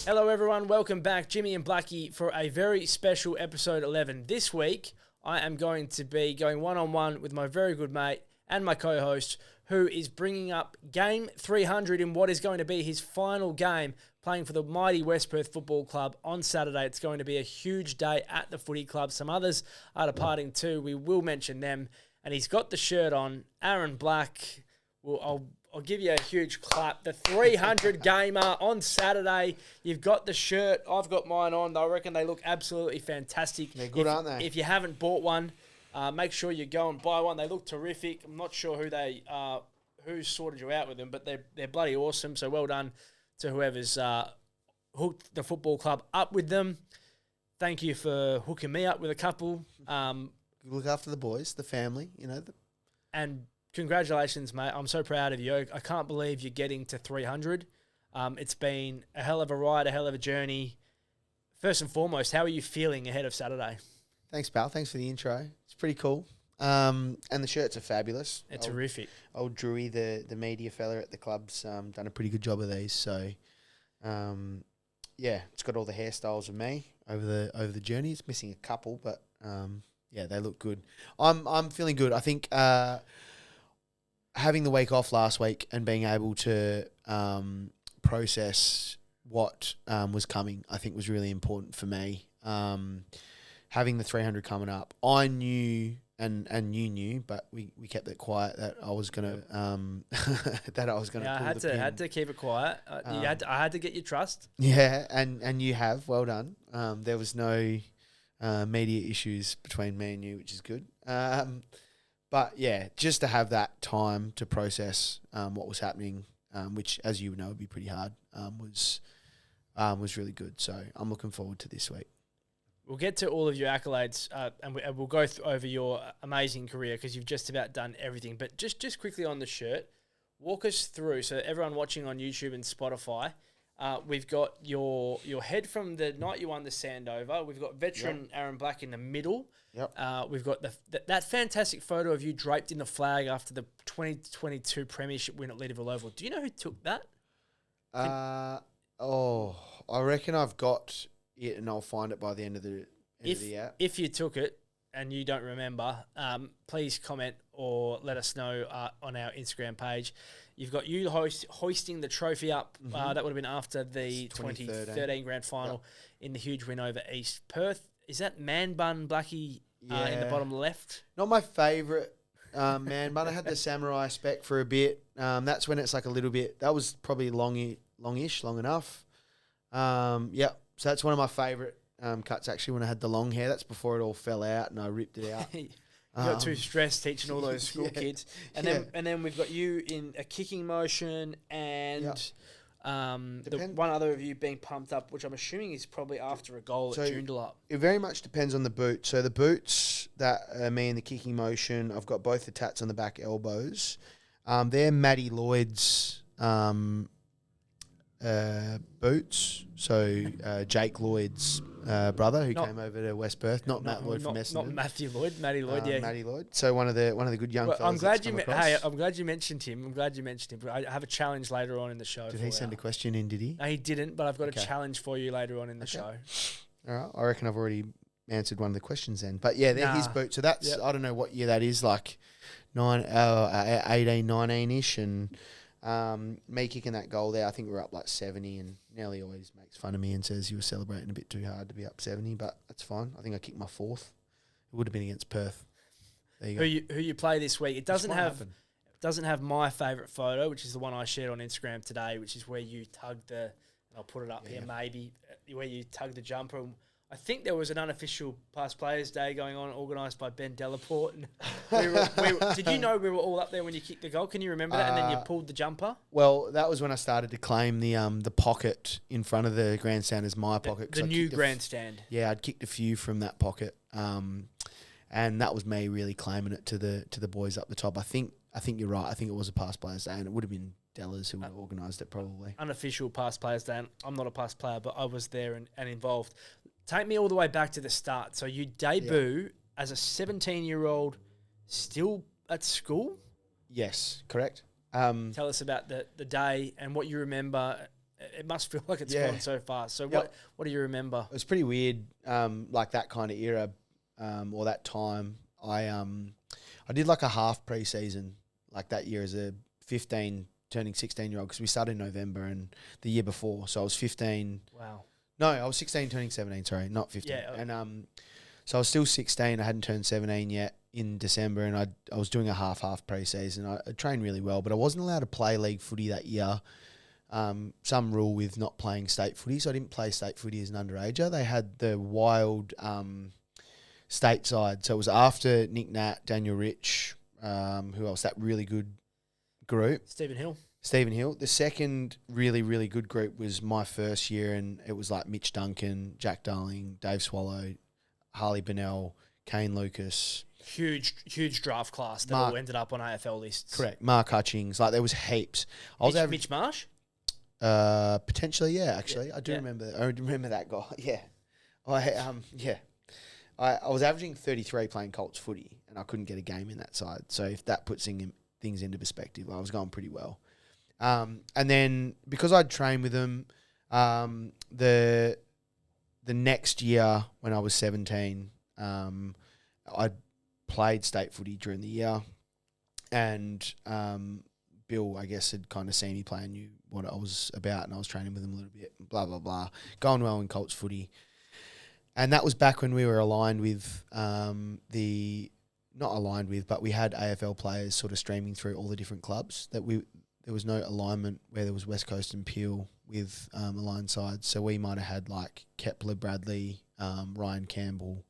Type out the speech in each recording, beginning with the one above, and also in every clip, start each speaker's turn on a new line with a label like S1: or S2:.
S1: Hello everyone, welcome back. Jimmy and Blackie for a very special episode 11. This week, I am going to be going one-on-one with my very good mate and my co-host, who is bringing up game 300 in what is going to be his final game, playing for the mighty West Perth Football Club on Saturday. It's going to be a huge day at the footy club. Some others are departing too. We will mention them. And he's got the shirt on. Aaron Black, I'll give you a huge clap. The 300 gamer on Saturday. You've got the shirt. I've got mine on. I reckon they look absolutely fantastic.
S2: They're good, aren't they?
S1: If you haven't bought one, make sure you go and buy one. They look terrific. I'm not sure who sorted you out with them, but they're bloody awesome. So well done to whoever's hooked the football club up with them. Thank you for hooking me up with a couple.
S2: Look after the boys, the family,
S1: And congratulations, mate. I'm so proud of you. I can't believe you're getting to 300. It's been a hell of a ride, a hell of a journey. First and foremost, how are you feeling ahead of Saturday?
S2: Thanks, pal. Thanks for the intro. It's pretty cool. And the shirts are fabulous.
S1: They're terrific.
S2: Old Drewy, the media fella at the club's done a pretty good job of these. So, it's got all the hairstyles of me over the journey. It's missing a couple, but they look good. I'm feeling good. I think having the week off last week and being able to process what was coming, I think was really important for me. Having the 300 coming up, I knew and you knew, but we kept it quiet that I was gonna
S1: I had to keep it quiet. I had to get your trust.
S2: Yeah, and you have. Well done. There was no media issues between me and you, which is good. But yeah, just to have that time to process what was happening, which, as you know, would be pretty hard, was really good. So I'm looking forward to this week.
S1: We'll get to all of your accolades and we'll go over your amazing career because you've just about done everything. But just quickly on the shirt, walk us through. So everyone watching on YouTube and Spotify, we've got your head from the night you won the Sandover. We've got veteran Aaron Black in the middle.
S2: Yep.
S1: We've got that fantastic photo of you draped in the flag after the 2022 Premiership win at Leederville Oval. Do you know who took that?
S2: I reckon I've got it, and I'll find it by the end of the year.
S1: If you took it and you don't remember, please comment or let us know on our Instagram page. You've got you hoisting the trophy up. That would have been after the 2013 grand final in the huge win over East Perth. Is that man bun, Blackie, in the bottom left?
S2: Not my favourite man bun. I had the samurai spec for a bit. That's when it's like a little bit. That was probably long enough. So that's one of my favourite cuts, actually, when I had the long hair. That's before it all fell out and I ripped it out.
S1: You got too stressed teaching all those school kids. And then we've got you in a kicking motion and the one other of you being pumped up, which I'm assuming is probably after a goal at Joondalup.
S2: It very much depends on the boot. So the boots that are me in the kicking motion, I've got both the tats on the back elbows. They're Matty Lloyd's boots. So Jake Lloyd's brother who came over to West Perth, not Matt Lloyd from Essendon.
S1: Not Matthew Lloyd, Matty Lloyd.
S2: Matty Lloyd. So one of the good young fellas.
S1: I'm glad you mentioned him. But I have a challenge later on in the show.
S2: Did he send a question in? Did he?
S1: No, he didn't. But I've got a challenge for you later on in the show.
S2: All right. I reckon I've already answered one of the questions then. But yeah, they're his boots. So that's I don't know what year that is, like 18, 19-ish, and. Me kicking that goal there, I think we're up like 70, and Nelly always makes fun of me and says you were celebrating a bit too hard to be up 70, but that's fine. I think I kicked my fourth. It would have been against Perth. There you go.
S1: Who you play this week? It doesn't have my favourite photo, which is the one I shared on Instagram today, which is where you tugged and I'll put it up here maybe, where you tugged the jumper. I think there was an unofficial Past Players Day going on, organised by Ben Delaporte. And did you know we were all up there when you kicked the goal? Can you remember that? And then you pulled the jumper?
S2: Well, that was when I started to claim the pocket in front of the grandstand as my pocket.
S1: The new grandstand.
S2: I'd kicked a few from that pocket, and that was me really claiming it to the boys up the top. I think you're right. I think it was a Past Players Day, and it would have been Dellas who would have organised it probably.
S1: Unofficial Past Players Day. I'm not a past player, but I was there and involved. Take me all the way back to the start. So you debut as a 17-year-old still at school?
S2: Yes, correct.
S1: Tell us about the day and what you remember It must feel like it's gone so fast. So what do you remember?
S2: It was pretty weird, like that kind of era, or that time. I did like a half preseason, like that year as a 15 turning 16-year-old, because we started in November and the year before. So I was 15.
S1: Wow.
S2: No, I was 16 turning 17, sorry, not 15.
S1: Yeah.
S2: And so I was still 16. I hadn't turned 17 yet in December, and I was doing a half preseason. I trained really well, but I wasn't allowed to play league footy that year. Some rule with not playing state footy, so I didn't play state footy as an underager. They had the wild state side, so it was after Nick Nat, Daniel Rich, who else? That really good group.
S1: Stephen Hill.
S2: The second really, really good group was my first year, and it was like Mitch Duncan, Jack Darling, Dave Swallow, Harley Bennell, Kane Lucas.
S1: Huge draft class that all ended up on AFL lists.
S2: Correct. Mark Hutchings. Like, there was heaps.
S1: Mitch Marsh?
S2: Potentially, yeah, actually. I remember that guy. Yeah. I was averaging 33 playing Colts footy, and I couldn't get a game in that side. So if that puts things into perspective, I was going pretty well. And then because I'd trained with them, the next year when I was 17, I'd played state footy during the year, and Bill, I guess, had kind of seen me play and knew what I was about, and I was training with him a little bit, blah, blah, blah, going well in Colts footy. And that was back when we were aligned with not aligned with, but we had AFL players sort of streaming through all the different clubs. There was no alignment where there was West Coast and Peel with aligned sides. So we might have had like Kepler, Bradley, Ryan Campbell,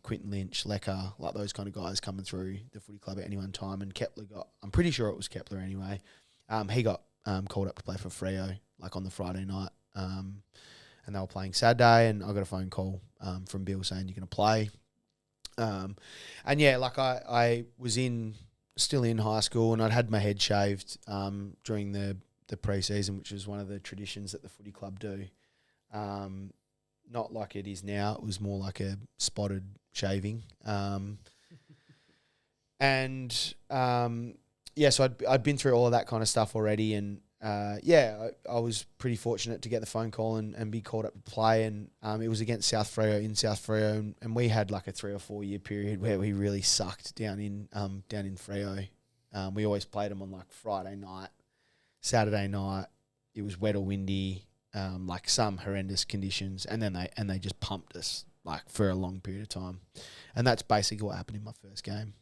S2: Quinton Lynch, Lecker, like those kind of guys coming through the footy club at any one time. And Kepler I'm pretty sure it was Kepler anyway. He got called up to play for Freo, like on the Friday night. And they were playing Saturday, and I got a phone call from Bill saying, you're going to play. And yeah, like I was still in high school, and I'd had my head shaved during the pre-season, which was one of the traditions that the footy club do. Not like it is now. It was more like a spotted shaving. So I'd been through all of that kind of stuff already, and I was pretty fortunate to get the phone call and be called up to play, and it was against South Freo, and we had like a 3 or 4 year period where we really sucked down in Freo. We always played them on like Friday night, Saturday night. It was wet or windy, like some horrendous conditions, and then they just pumped us like for a long period of time, and that's basically what happened in my first game.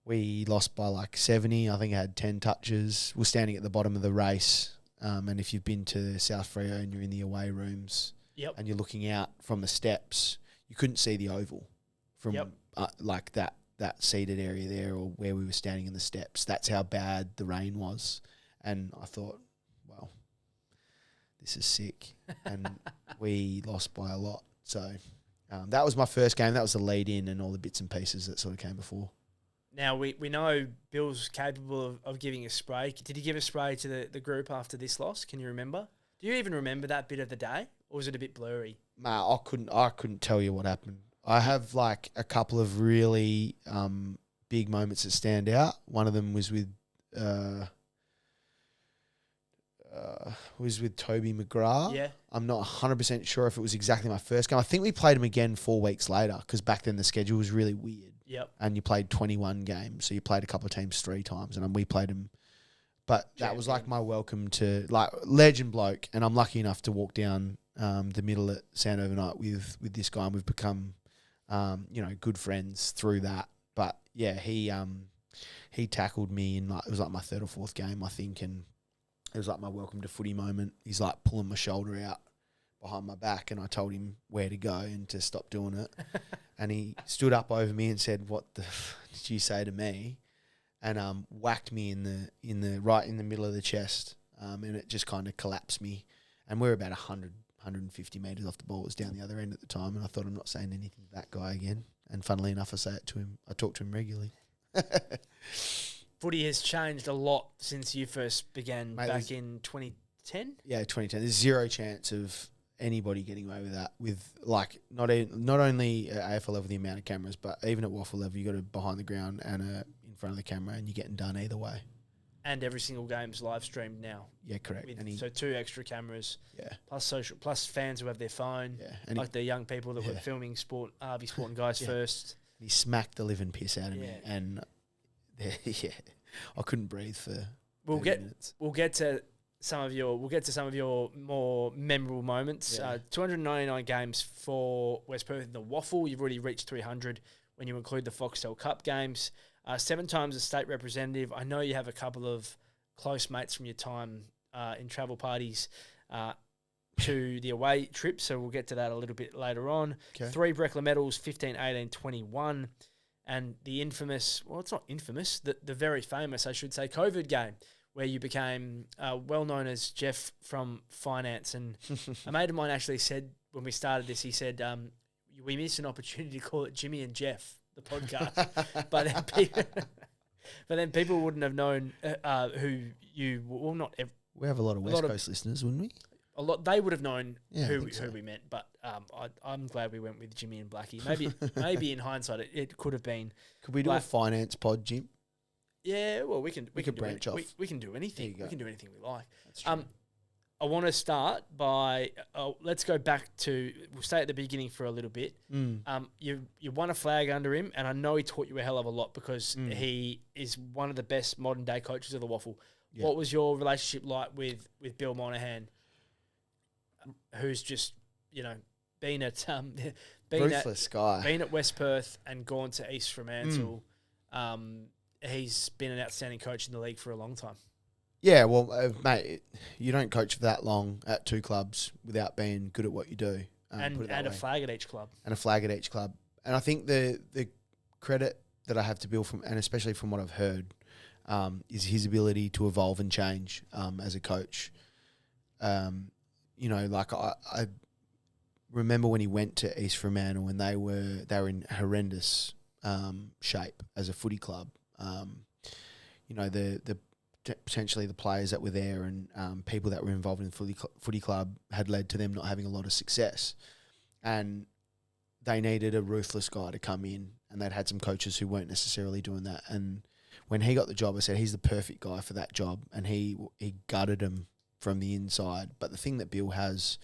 S2: We lost by like 70. I think I had 10 touches. We're standing at the bottom of the race. And if you've been to South Freo and you're in the away rooms and you're looking out from the steps, you couldn't see the oval from like that seated area there, or where we were standing in the steps. That's how bad the rain was. And I thought, well, this is sick. And we lost by a lot. So that was my first game. That was the lead in and all the bits and pieces that sort of came before.
S1: Now, we know Bill's capable of giving a spray. Did he give a spray to the group after this loss? Can you remember? Do you even remember that bit of the day, or was it a bit blurry?
S2: I couldn't tell you what happened. I have like a couple of really big moments that stand out. One of them was with Toby McGrath.
S1: Yeah.
S2: I'm not 100% sure if it was exactly my first game. I think we played him again 4 weeks later, because back then the schedule was really weird.
S1: Yep.
S2: And you played 21 games, so you played a couple of teams 3 times, and we played him. But that was like my welcome to, like, legend bloke, and I'm lucky enough to walk down the middle at Sound Overnight with this guy, and we've become, good friends through that. But yeah, he tackled me in, like, it was like my 3rd or 4th game, I think, and it was like my welcome to footy moment. He's like pulling my shoulder out behind my back, and I told him where to go and to stop doing it. And he stood up over me and said, "What the did you say to me?" And whacked me in the right in the middle of the chest, and it just kind of collapsed me. And we were about 150 metres off the ball. It was down the other end at the time, and I thought, I'm not saying anything to that guy again. And funnily enough, I say it to him. I talk to him regularly.
S1: Footy has changed a lot since you first began, back in 2010?
S2: Yeah, 2010. There's zero chance of anybody getting away with that, with like not only at AFL level the amount of cameras, but even at WAFL level, you got a behind the ground and a in front of the camera, and you're getting done either way.
S1: and every single game's live streamed now.
S2: Yeah, correct.
S1: So 2 extra cameras.
S2: Yeah.
S1: Plus fans who have their phone.
S2: Yeah. And
S1: like the young people that were filming RV Sport and Guys first.
S2: He smacked the living piss out of me, and I couldn't breathe for.
S1: We'll get to some of your more memorable moments. 299 games for West Perth in the Waffle. You've already reached 300 when you include the Foxtel Cup games. 7 times a state representative. I know you have a couple of close mates from your time in travel parties to the away trip, so we'll get to that a little bit later on. Okay. 3 Breckler medals, 15, 18, 21. And the infamous, well, it's not infamous, the very famous, I should say, COVID game, where you became well known as Jeff from Finance. And a mate of mine actually said, when we started this, he said, we missed an opportunity to call it Jimmy and Jeff, the podcast. but then people wouldn't have known who you, well, not every,
S2: we have a lot of West Coast listeners, wouldn't we?
S1: A lot. They would have known who we meant, but I'm glad we went with Jimmy and Blackie. Maybe in hindsight, it could have been.
S2: Could we do a finance pod, Jim?
S1: Yeah, well, we can
S2: branch off.
S1: We can do anything. We can do anything we like. That's true. I want to start by let's go back to, we'll stay at the beginning for a little bit. You won a flag under him, and I know he taught you a hell of a lot because he is one of the best modern day coaches of the Waffle. Yep. What was your relationship like with Bill Monahan, who's just been at
S2: ruthless guy,
S1: been at West Perth and gone to East Fremantle? He's been an outstanding coach in the league for a long time.
S2: Yeah, well, mate, you don't coach for that long at 2 clubs without being good at what you do.
S1: And a flag at each club.
S2: And a flag at each club. And I think the credit that I have to Bill, and especially from what I've heard, is his ability to evolve and change as a coach. Like I remember when he went to East Fremantle and they were in horrendous shape as a footy club. The potentially the players that were there and people that were involved in the footy club had led to them not having a lot of success. And they needed a ruthless guy to come in, and they'd had some coaches who weren't necessarily doing that. And when he got the job, I said, he's the perfect guy for that job. And he gutted him from the inside. But the thing that Bill has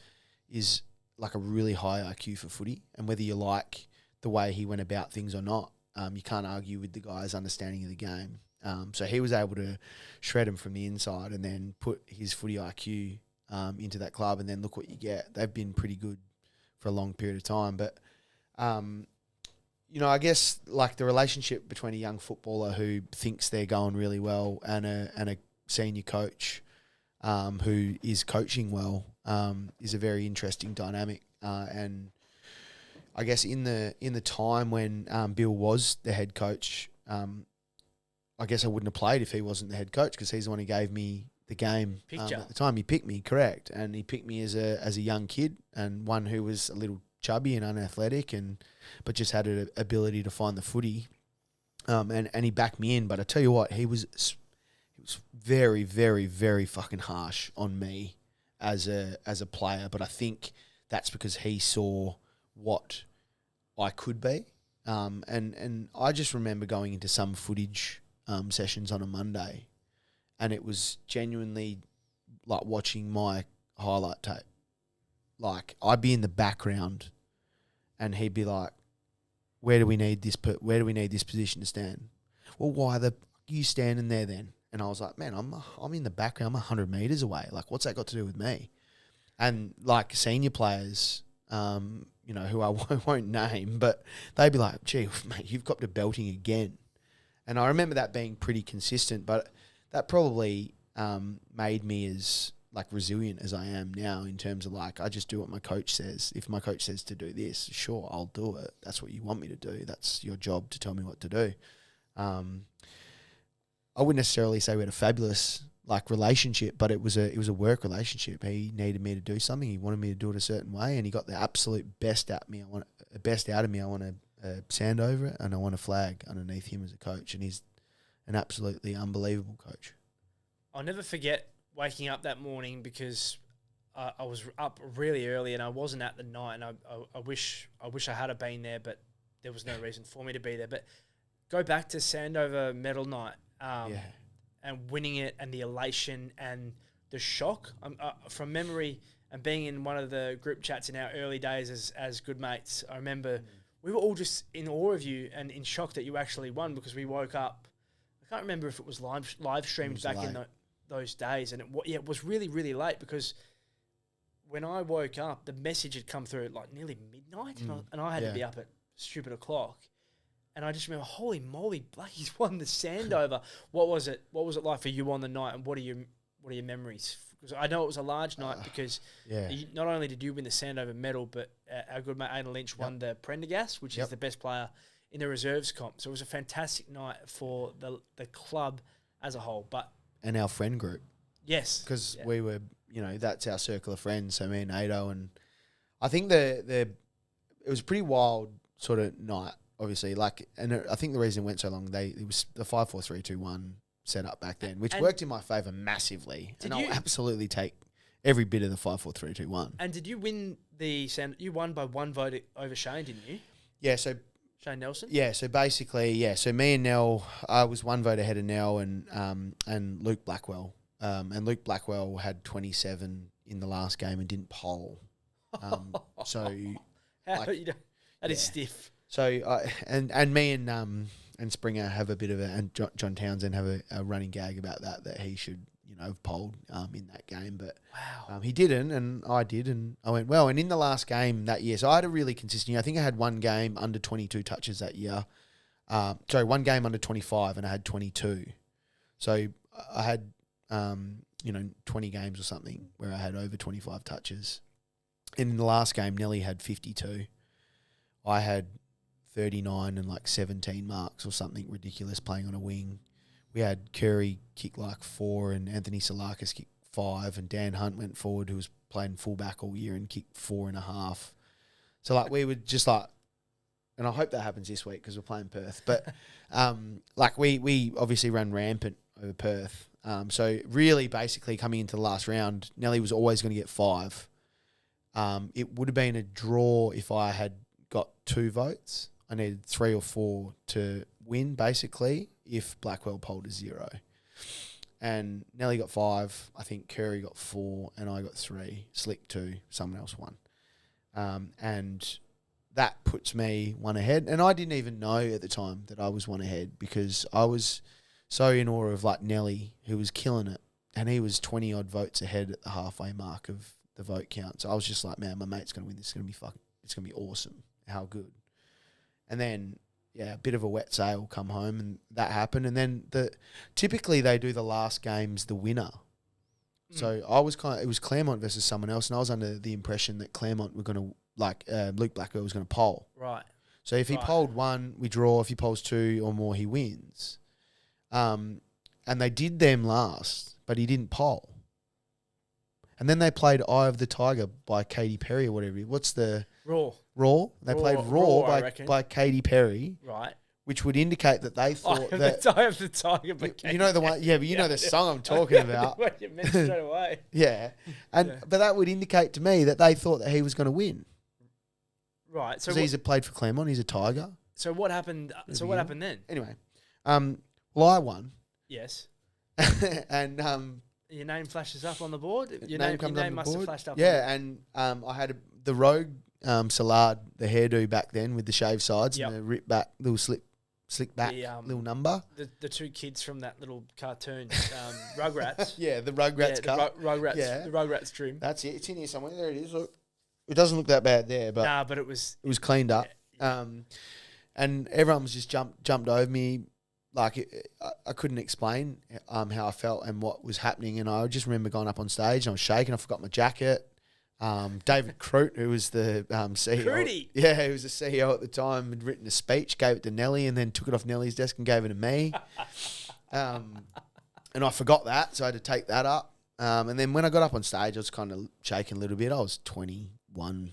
S2: is like a really high IQ for footy. And whether you like the way he went about things or not, you can't argue with the guy's understanding of the game. So he was able to shred him from the inside and then put his footy IQ into that club, and then look what you get. They've been pretty good for a long period of time. But, I guess like the relationship between a young footballer who thinks they're going really well and a senior coach who is coaching well is a very interesting dynamic. And I guess in the time when Bill was the head coach, I guess I wouldn't have played if he wasn't the head coach, because he's the one who gave me the game at the time. He picked me, correct, and he picked me as a young kid and one who was a little chubby and unathletic, but just had an ability to find the footy, and he backed me in. But I tell you what, he was very, very, very fucking harsh on me as a player. But I think that's because he saw what I could be, and I just remember going into some footage sessions on a Monday, and it was genuinely like watching my highlight tape. Like, I'd be in the background and he'd be like, where do we need this position to stand? Well, why are you standing there then? And I was like, man, I'm in the background, I'm 100 metres away. Like, what's that got to do with me? And like senior players, who I won't name, but they'd be like, gee, mate, you've got to belting again. And I remember that being pretty consistent, but that probably made me as like resilient as I am now, in terms of like, I just do what my coach says. If my coach says to do this, sure, I'll do it. That's what you want me to do. That's your job to tell me what to do. I wouldn't necessarily say we had a fabulous like relationship, but it was a work relationship. He needed me to do something. He wanted me to do it a certain way, and he got the absolute best out of me. I want a sand over it, and I want a flag underneath him as a coach, and he's an absolutely unbelievable coach.
S1: I'll never forget waking up that morning, because I was up really early and I wasn't at the night, and I wish I had been there, but there was no reason for me to be there. But go back to Sandover Medal Night, and winning it and the elation and the shock. From memory and being in one of the group chats in our early days as good mates, I remember we were all just in awe of you and in shock that you actually won, because we woke up. I can't remember if it was live streamed back in those days, and it was really, really late, because when I woke up, the message had come through at like nearly midnight, and I had to be up at stupid o'clock. And I just remember, holy moly, Blackie's won the Sandover. What was it? What was it like for you on the night, and what are your memories? Because I know it was a large night, because not only did you win the Sandover medal, but our good mate Aidan Lynch won the Prendergast, which is the best player in the reserves comp. So it was a fantastic night for the club as a whole.
S2: And our friend group.
S1: Yes.
S2: Because we were, that's our circle of friends. So me and Ado, and I think it was a pretty wild sort of night, obviously. I think the reason it went so long, it was the 5-4-3-2-1 set up back then, which worked in my favour massively. And I'll absolutely take every bit of the 5-4-3-2-1.
S1: And did you win you won by one vote over Shane, didn't you?
S2: Yeah, so
S1: Shane Nelson?
S2: Yeah, so basically, so me and Nell, I was one vote ahead of Nell and Luke Blackwell. And Luke Blackwell had 27 in the last game and didn't poll.
S1: That is stiff.
S2: So and me and Springer have a bit of and John Townsend have a running gag about that he should have polled in that game, but he didn't, and I did, and I went well. And in the last game that year, so I had a really consistent year. I think I had one game under 22 touches that year. One game under 25, and I had 22. So I had 20 games or something where I had over 25 touches. And in the last game, Nelly had 52. I had 39 and 17 marks or something ridiculous playing on a wing. We had Curry kick 4 and Anthony Salakis kick 5, and Dan Hunt went forward, who was playing fullback all year, and kicked 4.5. So we would just and I hope that happens this week because we're playing Perth. But we obviously ran rampant over Perth. So really, basically coming into the last round, Nelly was always going to get 5. It would have been a draw if I had got 2 votes. I needed 3 or 4 to win, basically, if Blackwell polled a 0. And Nelly got 5. I think Curry got 4, and I got 3. Slick 2. Someone else won. And that puts me 1 ahead. And I didn't even know at the time that I was 1 ahead, because I was so in awe of Nelly, who was killing it, and he was 20 odd votes ahead at the halfway mark of the vote count. So I was just like, man, my mate's going to win this. It's going to be awesome. How good. And then, a bit of a wet sail come home, and that happened. And then typically they do the last games the winner. So I was it was Claremont versus someone else, and I was under the impression that Claremont were going to, Luke Blackwell was going to poll.
S1: Right.
S2: So if he polled 1, we draw. If he polls 2 or more, he wins. And they did them last, but he didn't poll. And then they played Eye of the Tiger by Katy Perry or whatever. What's the... Raw. They played Raw by Katy Perry.
S1: Right.
S2: Which would indicate that they thought that...
S1: Eye of the Tiger by Katy
S2: You know the one... Yeah, but you know the song I'm talking about.
S1: You mentioned straight away.
S2: Yeah. But that would indicate to me that they thought that he was going to win.
S1: Right. So
S2: he's played for Claremont. He's a Tiger.
S1: So what happened? What happened then?
S2: Anyway. Well, I won.
S1: Yes.
S2: And...
S1: your name flashes up on the board? Your
S2: name comes
S1: your
S2: on
S1: name
S2: the
S1: must
S2: board.
S1: have flashed up.
S2: Yeah, and I had the Rogue Salard, the hairdo back then with the shaved sides and the rip back, little slick back, little number.
S1: The 2 kids from that little cartoon, Rugrats.
S2: Yeah, the Rugrats cut.
S1: The Rugrats trim.
S2: That's it. It's in here somewhere. There it is. Look, it doesn't look that bad there, but
S1: but it was
S2: cleaned up. And everyone was just jumped over me. I couldn't explain how I felt and what was happening, and I just remember going up on stage and I was shaking. I forgot my jacket. David Crute, who was the CEO,
S1: Crudy.
S2: Yeah, who was the CEO at the time, had written a speech, gave it to Nelly, and then took it off Nelly's desk and gave it to me. And I forgot that, so I had to take that up. And then when I got up on stage, I was kind of shaking a little bit. I was 21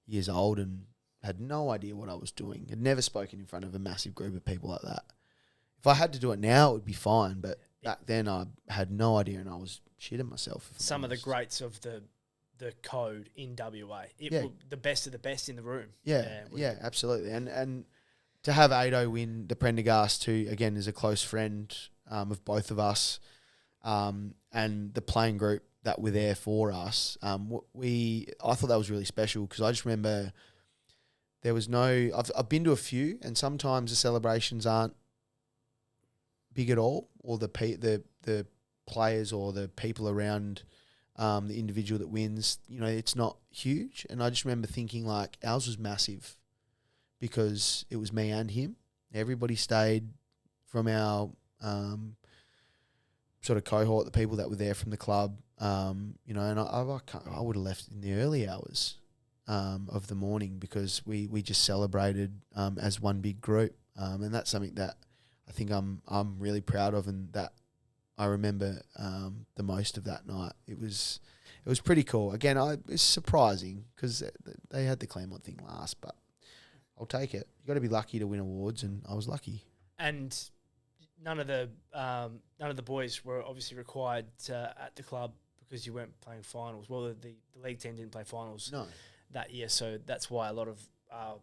S2: years old and had no idea what I was doing. Had never spoken in front of a massive group of people like that. If I had to do it now, it would be fine. But back then, I had no idea, and I was shitting myself.
S1: Some of the greats of the code in WA. The best of the best in the room.
S2: Yeah, absolutely. And to have Ado win the Prendergast, who, again, is a close friend, of both of us, and the playing group that were there for us. I thought that was really special because I just remember there was no. I've been to a few, and sometimes the celebrations aren't big at all, or the players or the people around the individual that wins, it's not huge. And I just remember thinking like ours was massive because it was me and him. Everybody stayed from our sort of cohort, the people that were there from the club, and I would have left in the early hours of the morning because we just celebrated as one big group, and that's something that I think I'm really proud of, and that I remember the most of that night. It was pretty cool. Again, it's surprising because they had the Claremont thing last, but I'll take it. You got to be lucky to win awards, and I was lucky.
S1: And none of the boys were obviously required at the club because you weren't playing finals. Well, the league team didn't play finals that year, so that's why a lot of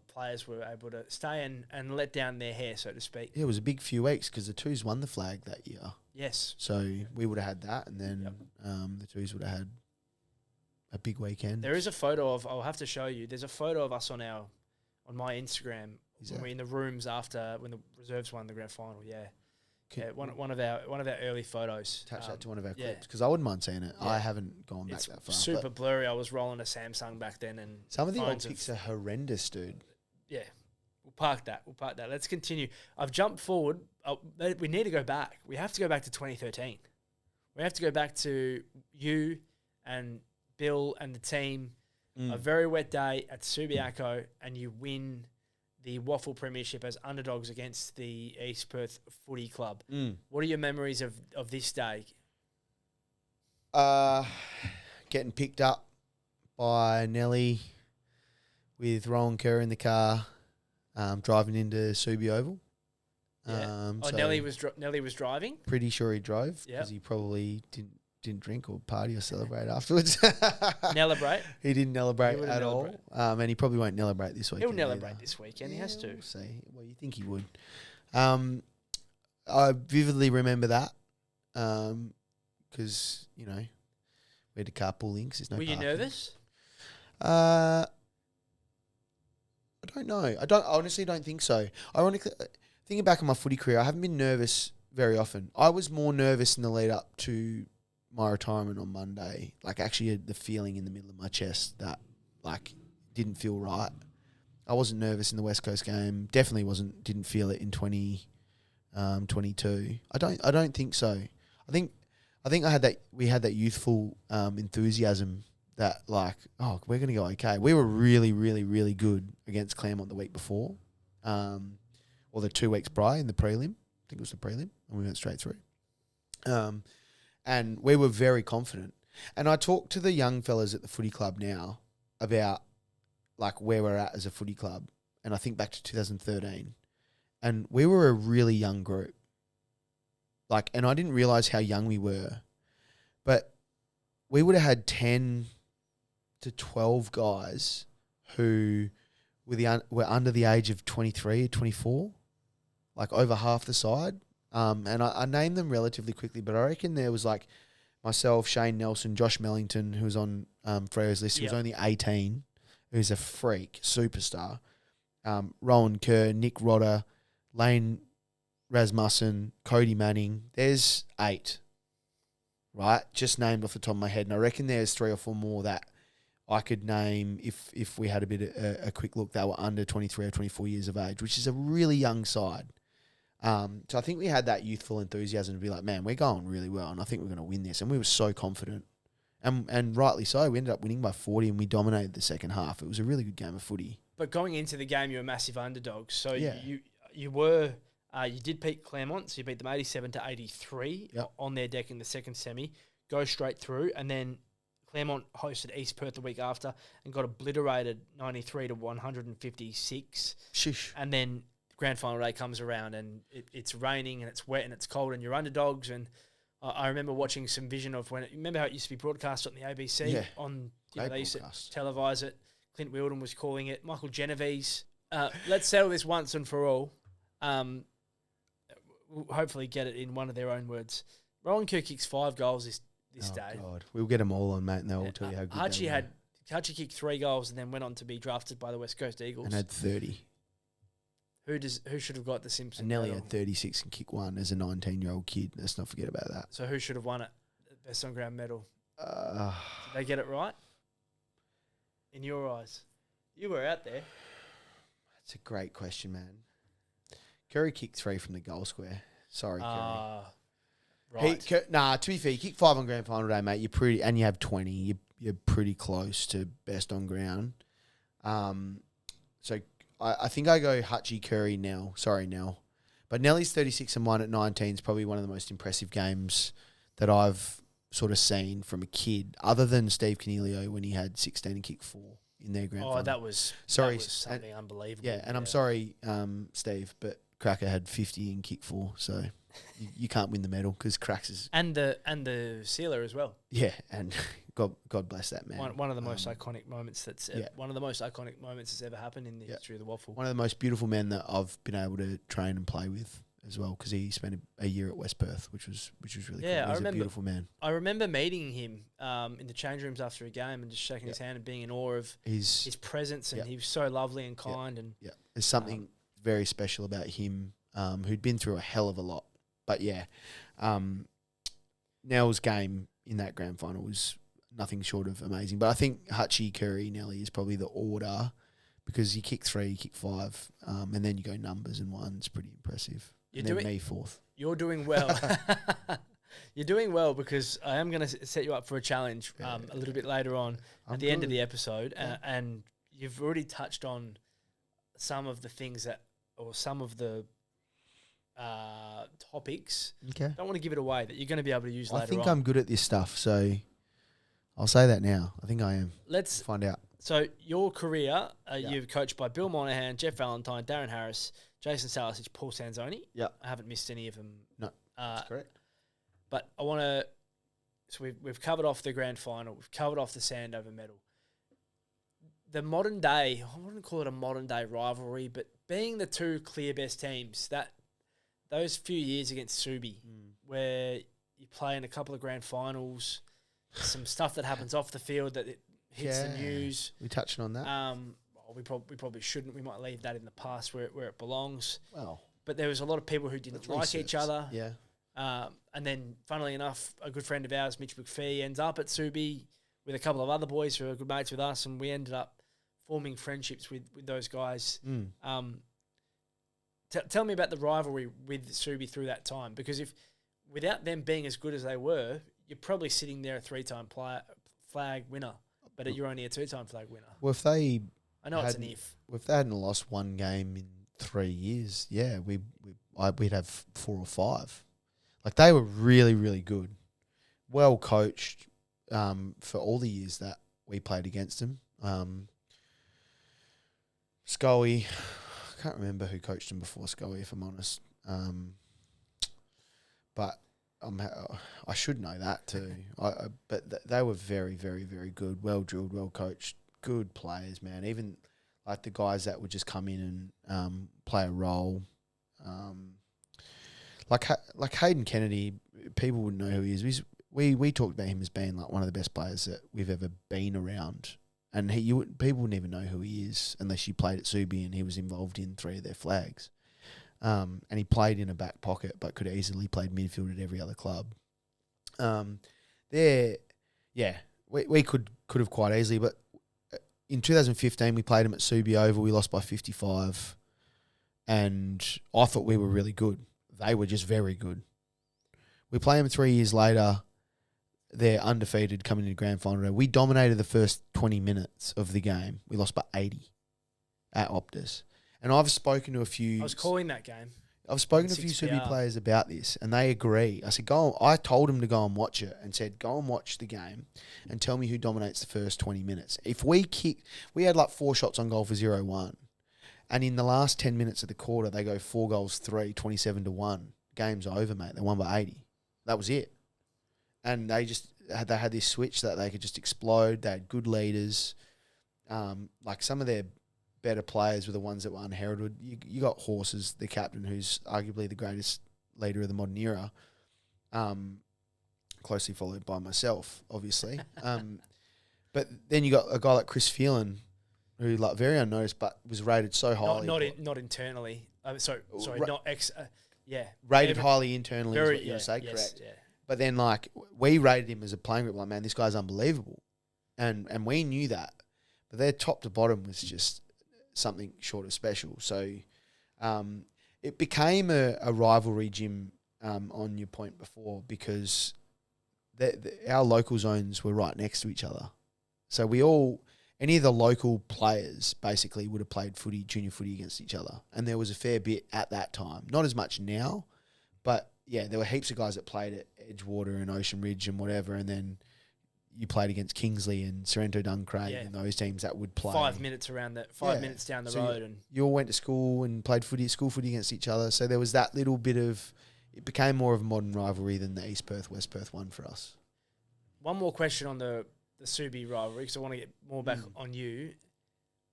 S1: players were able to stay and let down their hair, so to speak.
S2: Yeah, it was a big few weeks because the Twos won the flag that year.
S1: Yes.
S2: So we would have had that, and then the Twos would have had a big weekend.
S1: There is a photo of, I'll have to show you, there's a photo of us on my Instagram when we're in the rooms after when the reserves won the grand final, one of our early photos.
S2: Attach that to one of our clips because I wouldn't mind seeing it. I haven't gone back that far.
S1: Super blurry. I was rolling a Samsung back then, and
S2: some of the old pics are horrendous, dude.
S1: Yeah, we'll park that. Let's continue. I've jumped forward. We need to go back. We have to go back to 2013. We have to go back to you and Bill and the team. A very wet day at Subiaco, and you win the Waffle Premiership as underdogs against the East Perth Footy Club. What are your memories of this day?
S2: Getting picked up by Nelly with Rowan Kerr in the car, driving into Subi Oval.
S1: Yeah.
S2: So
S1: Nelly was driving?
S2: Pretty sure he drove because he probably didn't drink or party or celebrate afterwards.
S1: Celebrate?
S2: He didn't celebrate at all. And he probably won't celebrate this weekend.
S1: He'll celebrate this weekend. He has to.
S2: We'll see. Well, you think he would. I vividly remember that because, we had to carpool in because there's no
S1: parking. Were you nervous?
S2: I don't know. I honestly don't think so. Ironically, thinking back on my footy career, I haven't been nervous very often. I was more nervous in the lead up to my retirement on Monday. Like, actually had the feeling in the middle of my chest that, like, didn't feel right. I wasn't nervous in the West Coast game. Definitely didn't feel it in 2022. I don't think so. I think we had that youthful enthusiasm that, like, oh, we're going to go okay. We were really, really, really good against Claremont the week before, or the 2 weeks prior in the prelim. I think it was the prelim, and we went straight through. And we were very confident. And I talk to the young fellas at the footy club now about, like, where we're at as a footy club. And I think back to 2013. And we were a really young group. Like, and I didn't realise how young we were. But we would have had 10 to 12 guys who were under the age of 23 or 24. Like, over half the side. And I named them relatively quickly, but I reckon there was, like, myself, Shane Nelson, Josh Mellington, who was on Freo's list, who was only 18, who's a freak, superstar. Rowan Kerr, Nick Rodder, Lane Rasmussen, Cody Manning. There's 8, right? Just named off the top of my head. And I reckon there's 3 or 4 more that I could name if we had a quick look that were under 23 or 24 years of age, which is a really young side. So I think we had that youthful enthusiasm to be like, man, we're going really well, and I think we're going to win this. And we were so confident, and rightly so. We ended up winning by 40, and we dominated the second half. It was a really good game of footy.
S1: But going into the game, you were massive underdogs. So
S2: Yeah.
S1: you did beat Claremont, so you beat them 87-83 on their deck in the second semi. Go straight through, and then Claremont hosted East Perth the week after and got obliterated 93-156.
S2: Shish.
S1: And then grand final day comes around and it's raining and it's wet and it's cold and you're underdogs. And I remember watching some vision of remember how it used to be broadcast on the ABC on, they used to televise it. Clint Wilden was calling it. Michael Genovese. Let's settle this once and for all. will hopefully get it in one of their own words. Rowan Kerr kicks 5 goals this day.
S2: Oh, God. We'll get them all on, mate, and they'll all tell you how good they were.
S1: Hutchie kicked 3 goals and then went on to be drafted by the West Coast Eagles.
S2: And had 30.
S1: Who should have got the Simpson
S2: And Nelly
S1: medal?
S2: had 36 and kick 1 as a 19-year-old kid. Let's not forget about that.
S1: So who should have won it? Best on ground medal. Did they get it right? In your eyes? You were out there.
S2: That's a great question, man. Curry kicked 3 from the goal square. Sorry, Curry.
S1: Right.
S2: To be fair, you kick 5 on grand final day, mate. You're pretty, and you have 20. You're pretty close to best on ground. So I think I go Hutchie Curry now. Sorry, Nell. But Nelly's 36 and 1 at 19 is probably one of the most impressive games that I've sort of seen from a kid, other than Steve Canelio when he had 16 and kick 4 in their grand final.
S1: That was something unbelievable.
S2: Yeah, and I'm sorry, Steve, but Cracker had 50 and kick 4, so you can't win the medal because Cracks is
S1: and the sealer as well.
S2: Yeah, and God bless that man.
S1: One of the most iconic moments one of the most iconic moments that's ever happened in the history of the waffle.
S2: One of the most beautiful men that I've been able to train and play with as well, because he spent a year at West Perth, which was really cool. He's a beautiful man.
S1: I remember meeting him in the change rooms after a game and just shaking his hand and being in awe of his presence, and he was so lovely and kind. And
S2: there's something very special about him, who'd been through a hell of a lot. But Nell's game in that grand final was nothing short of amazing. But I think Hutchie, Curry, Nelly is probably the order, because you kick 3, you kick 5, and then you go numbers and 1. It's pretty impressive. Me 4th.
S1: You're doing well. You're doing well, because I am going to set you up for a challenge a little bit later on at the end of the episode. And you've already touched on some of the things some of the topics.
S2: Okay.
S1: Don't want to give it away that you're going to be able to use later on.
S2: I think I'm good at this stuff, so I'll say that now. I think I am.
S1: Let's
S2: find out.
S1: So your career, you've coached by Bill Monahan, Jeff Valentine, Darren Harris, Jason Salisic, Paul Sanzoni.
S2: Yeah.
S1: I haven't missed any of them.
S2: No, that's correct.
S1: But I want to... So we've covered off the grand final. We've covered off the Sandover medal. The modern day, I wouldn't call it a modern day rivalry, but being the two clear best teams, those few years against Subi, where you play in a couple of grand finals, some stuff that happens off the field that it hits the news.
S2: We touched on that.
S1: We probably shouldn't. We might leave that in the past where it belongs.
S2: Well,
S1: but there was a lot of people who didn't like each other.
S2: Yeah.
S1: And then, funnily enough, a good friend of ours, Mitch McPhee, ends up at Subi with a couple of other boys who are good mates with us, and we ended up forming friendships with those guys. Tell me about the rivalry with Subi through that time, because without them being as good as they were, you're probably sitting there a 3-time flag winner, but you're only a 2-time flag winner.
S2: Well, it's an
S1: if.
S2: If they hadn't lost one game in 3 years, we'd have 4 or 5. Like, they were really, really good, well coached for all the years that we played against them. Scully, I can't remember who coached him before Scully, if I'm honest. But I should know that too. But they were very, very, very good, well drilled, well coached, good players, man. Even like the guys that would just come in and play a role. Like Hayden Kennedy, people wouldn't know who he is. We talked about him as being like one of the best players that we've ever been around. And people wouldn't even know who he is unless you played at Subi and he was involved in 3 of their flags. And he played in a back pocket but could easily played midfield at every other club. We could have quite easily, but in 2015 we played him at Subi Oval. We lost by 55, and I thought we were really good. They were just very good. We play them 3 years later. They're undefeated coming into grand final. We dominated the first 20 minutes of the game. We lost by 80 at Optus. And I've spoken to a few...
S1: I was calling that game.
S2: I've spoken to a few Subi players about this, and they agree. I said, I told them to go and watch it, and said, go and watch the game and tell me who dominates the first 20 minutes. If we had like 4 shots on goal for 0-1, and in the last 10 minutes of the quarter, they go 4 goals, 3, 27-1. Game's over, mate. They won by 80. That was it. And they had this switch that they could just explode. They had good leaders. Like some of their better players were the ones that were unheralded. You got Horses, the captain, who's arguably the greatest leader of the modern era, closely followed by myself, obviously. But then you got a guy like Chris Phelan, who like very unnoticed, but was rated so highly.
S1: Not internally. Sorry, yeah.
S2: Rated highly internally is what you were saying,
S1: yes,
S2: correct?
S1: Yeah.
S2: But then like we rated him as a playing group, like, man, this guy's unbelievable. And we knew that. But their top to bottom was just something short of special. So it became a rivalry, Jim, on your point before, because our local zones were right next to each other. So any of the local players basically would have played junior footy against each other. And there was a fair bit at that time. Not as much now, but yeah, there were heaps of guys that played at Edgewater and Ocean Ridge and whatever, and then you played against Kingsley and Sorrento Duncraig and those teams that would play
S1: 5 minutes around that, 5 minutes down the road, and
S2: you all went to school and played school footy against each other. So there was that little bit of, it became more of a modern rivalry than the East Perth West Perth one for us.
S1: One more question on the Subi rivalry, because I want to get more back on you.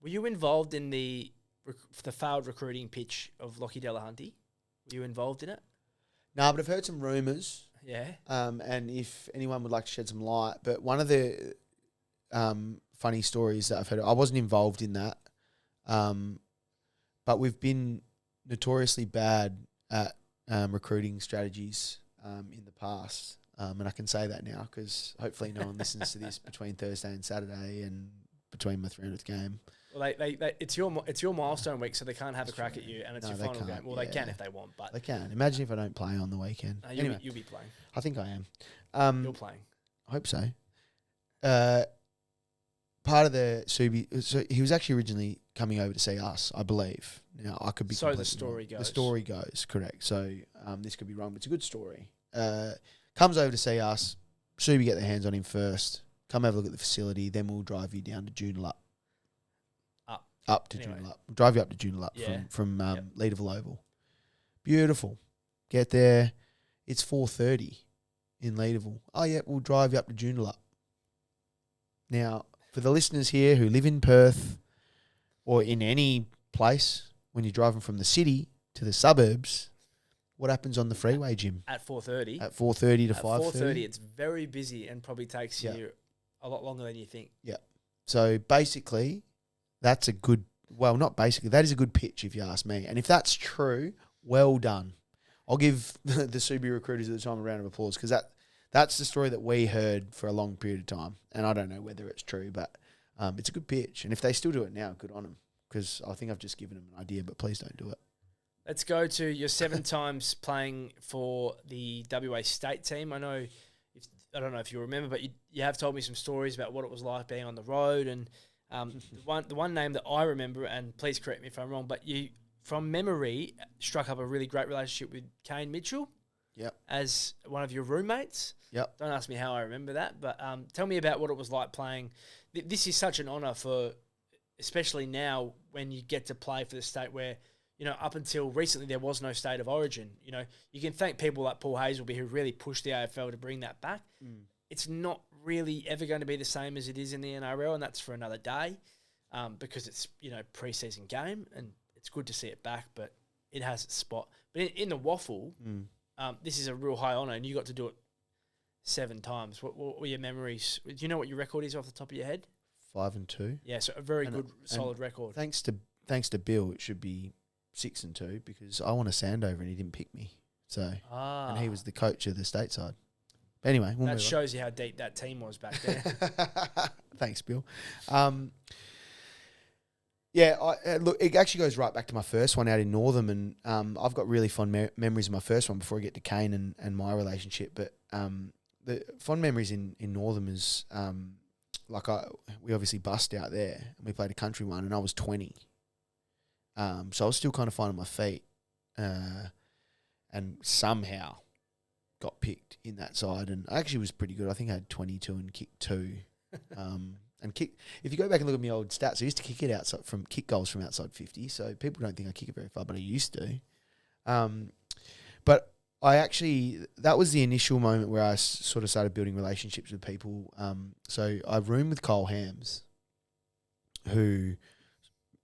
S1: Were you involved in the failed recruiting pitch of Lockie Delahunty? Were you involved in it?
S2: No, but I've heard some rumours.
S1: Yeah.
S2: And if anyone would like to shed some light, but one of the funny stories that I've heard, I wasn't involved in that, but we've been notoriously bad at recruiting strategies in the past. And I can say that now because hopefully no one listens to this between Thursday and Saturday and between my 300th game.
S1: Well, it's your milestone week, so they can't have a crack at you, and it's your final game. Well, they can if they want, but
S2: they can. Imagine if I don't play on the weekend.
S1: Anyway, you'll be playing.
S2: I think I am.
S1: You're playing.
S2: I hope so. Part of the Subi, so he was actually originally coming over to see us, I believe. Now I could be.
S1: So the story goes.
S2: The story goes, correct. So this could be wrong, but it's a good story. Comes over to see us. Subi get their hands on him first. Come have a look at the facility. Then we'll drive you down to Joondalup. Up to Joondalup. We'll drive you up to Joondalup from Leederville Oval. Beautiful. Get there. It's 4:30 in Leederville. Oh, yeah, we'll drive you up to Joondalup. Now, for the listeners here who live in Perth or in any place, when you're driving from the city to the suburbs, what happens on the freeway, Jim?
S1: At 4:30.
S2: At 4:30 to 5:30.
S1: 4:30, it's very busy and probably takes you a lot longer than you think.
S2: Yeah. So basically, that is a good pitch if you ask me. And if that's true, well done. I'll give the Subi recruiters at the time a round of applause because that's the story that we heard for a long period of time. And I don't know whether it's true, but it's a good pitch. And if they still do it now, good on them, because I think I've just given them an idea, but please don't do it.
S1: Let's go to your 7 times playing for the WA state team. I don't know if you remember, but you have told me some stories about what it was like being on the road. And the one name that I remember, and please correct me if I'm wrong, but you, from memory, struck up a really great relationship with Kane Mitchell.
S2: Yep.
S1: As one of your roommates.
S2: Yep.
S1: Don't ask me how I remember that, but tell me about what it was like playing. This is such an honour for, especially now when you get to play for the state where, up until recently there was no state of origin. You can thank people like Paul Hazelby who really pushed the AFL to bring that back. It's not really ever going to be the same as it is in the NRL, and that's for another day because it's, pre-season game, and it's good to see it back, but it has its spot. But in the waffle, this is a real high honour, and you got to do it 7 times. What were your memories? Do you know what your record is off the top of your head?
S2: 5-2.
S1: Yeah, so a very good, solid record.
S2: Thanks to Bill, it should be 6-2 because I won a Sandover and he didn't pick me. So and he was the coach of the stateside. But anyway,
S1: that shows you how deep that team was back then.
S2: Thanks, Bill. Look, it actually goes right back to my first one out in Northam, and I've got really fond memories of my first one before I get to Kane and my relationship. But the fond memories in Northam is we obviously bussed out there and we played a country one, and I was 20. So I was still kind of finding my feet, and somehow got picked in that side, and I actually was pretty good. I think I had 22 and kicked 2. If you go back and look at my old stats, I used to kick goals from outside 50. So people don't think I kick it very far, but I used to. But that was the initial moment where I sort of started building relationships with people. So I roomed with Cole Hams, who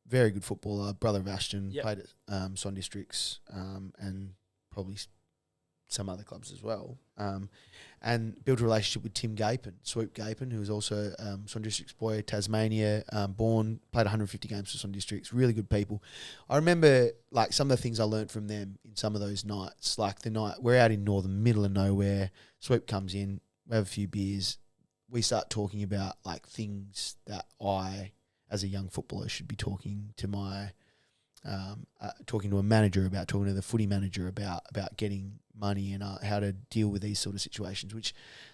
S2: very good footballer, brother of Ashton, played at Son Districts, and probably some other clubs as well. And built a relationship with Tim Gapin, Swoop Gapin, who was also Swan District's boy, Tasmania, born, played 150 games for Swan Districts, really good people. I remember like some of the things I learnt from them in some of those nights, like the night we're out in northern middle of nowhere, Swoop comes in, we have a few beers, we start talking about like things that I, as a young footballer, should be talking to my talking to a manager about, talking to the footy manager about getting money and how to deal with these sort of situations, which,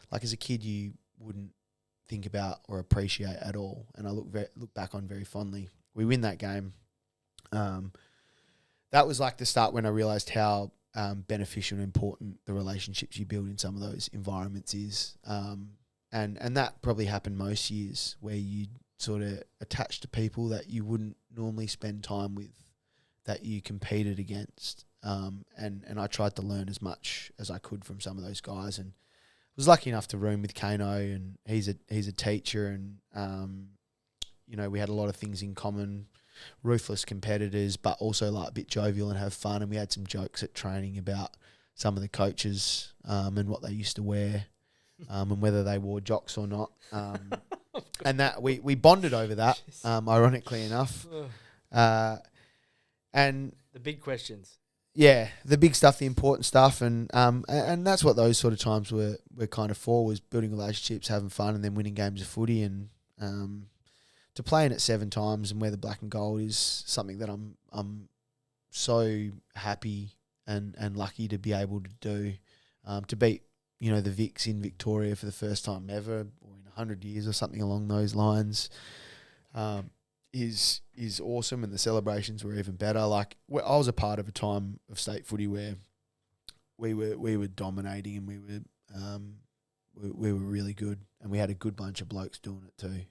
S2: like as a kid, you wouldn't think about or appreciate at all. And I look back on very fondly. We win that game. That was like the start when I realised how beneficial and important the relationships you build in some of those environments is. And that probably happened most years, where you sort of attach to people that you wouldn't normally spend time with, that you competed against. And I tried to learn as much as I could from some of those guys, and was lucky enough to room with Kano, and he's a teacher, and we had a lot of things in common, ruthless competitors, but also like a bit jovial and have fun. And we had some jokes at training about some of the coaches and what they used to wear, and whether they wore jocks or not. And that we bonded over that, ironically enough. And
S1: the big questions.
S2: Yeah, the big stuff, the important stuff, and that's what those sort of times were kind of for, was building relationships, having fun, and then winning games of footy. And to play in it 7 times and wear the black and gold is something that I'm so happy and lucky to be able to do. To beat the Vics in Victoria for the first time ever, or in 100 years or something along those lines, is awesome, and the celebrations were even better. Like, I was a part of a time of state footy where we were dominating, and we were really good, and we had a good bunch of blokes doing it too.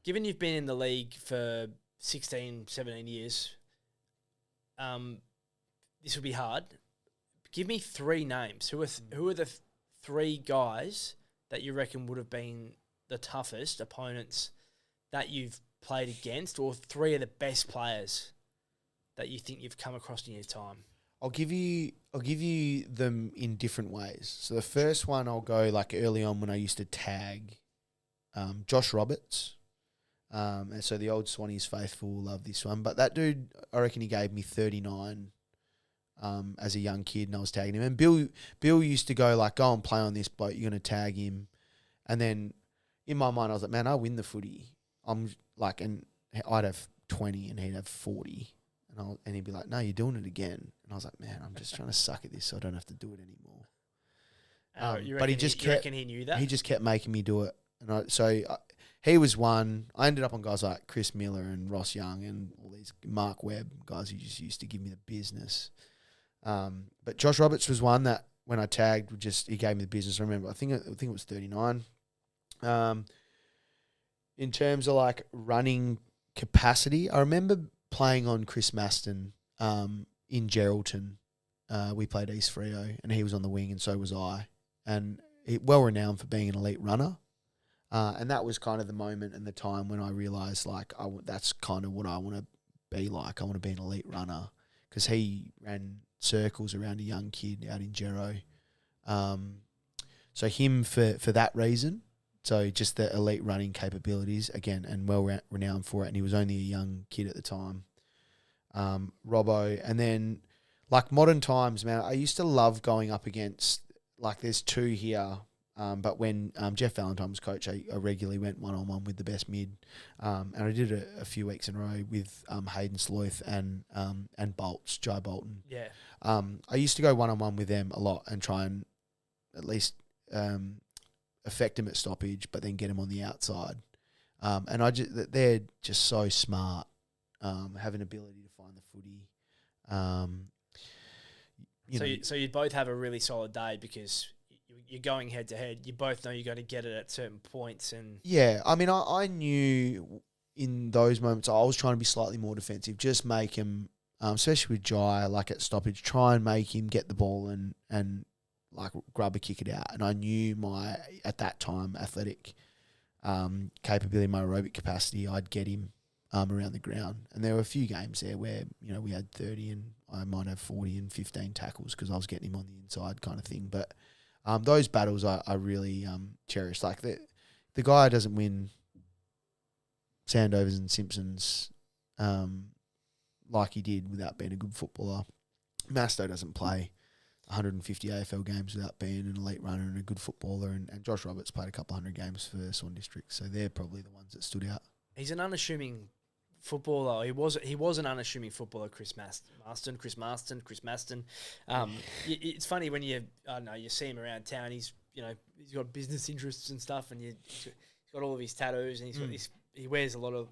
S1: Given you've been in the league for 16, 17 years, this would be hard. Give me 3 names. Who are the 3 guys that you reckon would have been the toughest opponents that you've played against, or 3 of the best players that you think you've come across in your time?
S2: I'll give you them in different ways. So the first one, I'll go like early on when I used to tag Josh Roberts. And so the old Swannies faithful will love this one. But that dude, I reckon he gave me 39 as a young kid, and I was tagging him. And Bill used to go and play on this bloke, you're going to tag him. And then in my mind, I was like, man, I'll win the footy. I'm like, and I'd have 20 and he'd have 40. And he'd be like, no, you're doing it again. And I was like, man, I'm just trying to suck at this so I don't have to do it anymore. But he just kept,
S1: he knew that?
S2: He just kept making me do it. And he was one. I ended up on guys like Chris Miller and Ross Young and all these Mark Webb guys who just used to give me the business. But Josh Roberts was one that when I tagged, he gave me the business. I remember, I think it was 39. In terms of like running capacity, I remember playing on Chris Maston in Geraldton. We played East Freo, and he was on the wing, and so was I. And well renowned for being an elite runner. And that was kind of the moment and the time when I realised that's kind of what I want to be like. I want to be an elite runner, because he ran circles around a young kid out in Gero. So him for that reason. So just the elite running capabilities, again, and well renowned for it. And he was only a young kid at the time. Robbo. And then, like modern times, man, I used to love going up against, like there's 2 here, but when Jeff Valentine was coach, I regularly went one-on-one with the best mid. And I did it a few weeks in a row with Hayden Sloyth and Bolts, Jai Bolton.
S1: Yeah.
S2: I used to go one-on-one with them a lot and try and at least affect him at stoppage, but then get him on the outside. And they're just so smart, have an ability to find the footy.
S1: So you both have a really solid day because you're going head to head. You both know you got to get it at certain points. And
S2: yeah, I mean, I knew in those moments I was trying to be slightly more defensive, just make him, especially with Jai, like at stoppage, try and make him get the ball and like grab a kick it out. And I knew my, at that time, athletic capability, my aerobic capacity, I'd get him around the ground. And there were a few games there where, we had 30 and I might have 40 and 15 tackles because I was getting him on the inside kind of thing. But those battles I really cherish. Like the guy doesn't win Sandovers and Simpsons like he did without being a good footballer. Masto doesn't play 150 AFL games without being an elite runner and a good footballer. And Josh Roberts played a couple hundred games for Swan District. So they're probably the ones that stood out.
S1: He's an unassuming footballer. He was an unassuming footballer, Chris Maston. It's funny when you see him around town. He's got business interests and stuff, and he's got all of his tattoos, and he wears a lot of.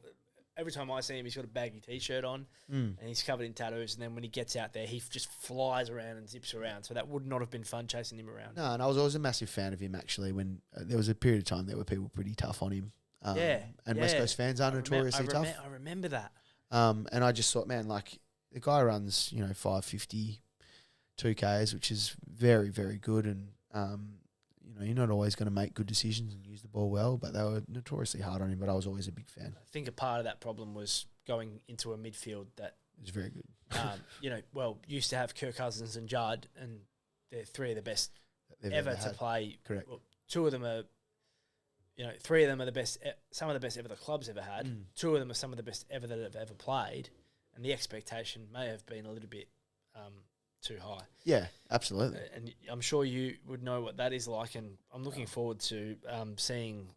S1: Every time I see him, he's got a baggy T-shirt on, and he's covered in tattoos. And then when he gets out there, he just flies around and zips around. So that would not have been fun chasing him around.
S2: No, and I was always a massive fan of him, actually, when there was a period of time there were people pretty tough on him. And West Coast fans are notoriously tough.
S1: I remember that.
S2: And I just thought, man, like, the guy runs, 550, 2Ks, which is very, very good. And, you're not always going to make good decisions and use the ball well, but they were notoriously hard on him, but I was always a big fan.
S1: I think a part of that problem was going into a midfield that
S2: was very good.
S1: Used to have Kirk Cousins and Judd, and they're three of the best ever to play.
S2: Correct.
S1: Well, two of them are, three of them are the best, some of the best ever the club's ever had. Two of them are some of the best ever that have ever played, and the expectation may have been a little bit too high.
S2: Yeah, absolutely.
S1: And I'm sure you would know what that is like, and I'm looking forward to seeing,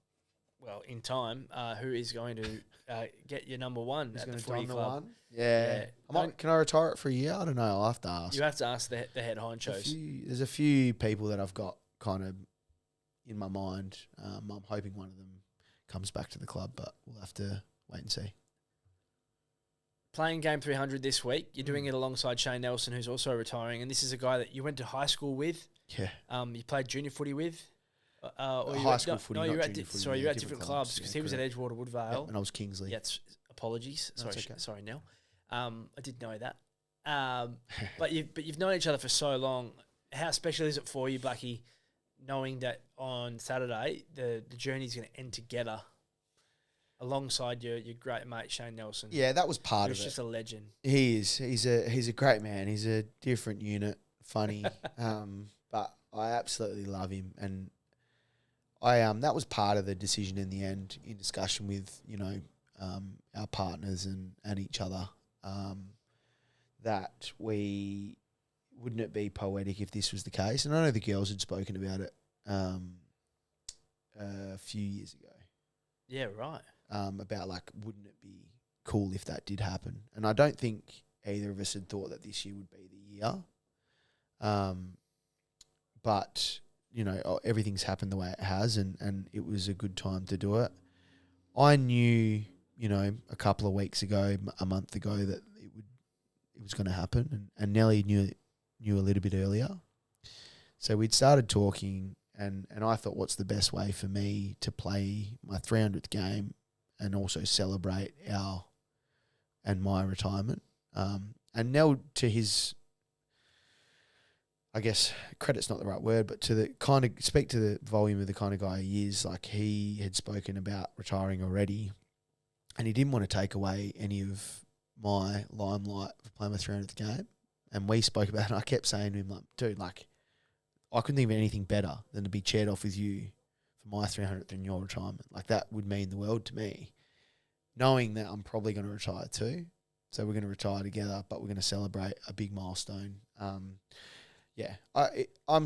S1: in time, who is going to get your number one at the footy club.
S2: Yeah. Can I retire it for a year? I don't know. I'll have to ask.
S1: You have to ask the head honchos.
S2: There's a few people that I've got kind of in my mind. I'm hoping one of them comes back to the club, but we'll have to wait and see.
S1: Playing Game 300 this week. You're doing it alongside Shane Nelson, who's also retiring, and this is a guy that you went to high school with.
S2: Yeah.
S1: You played junior footy with.
S2: High school footy, not junior footy.
S1: Sorry, you're at different clubs because he was at Edgewater Woodvale.
S2: Yep, and I was Kingsley.
S1: Yeah, apologies. Sorry, Nell. I did know that. But you've known each other for so long. How special is it for you, Blackie, knowing that on Saturday the journey's going to end together alongside your great mate Shane Nelson?
S2: Yeah, that was part of it.
S1: He's just a legend.
S2: He is. He's a great man. He's a different unit. Funny, but I absolutely love him, and I that was part of the decision in the end, in discussion with our partners and each other, that we wouldn't it be poetic if this was the case? And I know the girls had spoken about it a few years ago.
S1: Yeah, right.
S2: About wouldn't it be cool if that did happen? And I don't think either of us had thought that this year would be the year. But everything's happened the way it has, and it was a good time to do it. I knew, a couple of weeks ago, a month ago, that it was going to happen, and Nelly knew a little bit earlier. So we'd started talking, and I thought, what's the best way for me to play my 300th game and also celebrate my retirement? And Nell, to his, I guess credit's not the right word, but speak to the volume of the kind of guy he is. Like, he had spoken about retiring already, and he didn't want to take away any of my limelight for playing my 300th game. And we spoke about it, and I kept saying to him, dude, I couldn't think of anything better than to be chaired off with you for my 300th and your retirement. That would mean the world to me, knowing that I'm probably going to retire too. So we're going to retire together, but we're going to celebrate a big milestone. I'm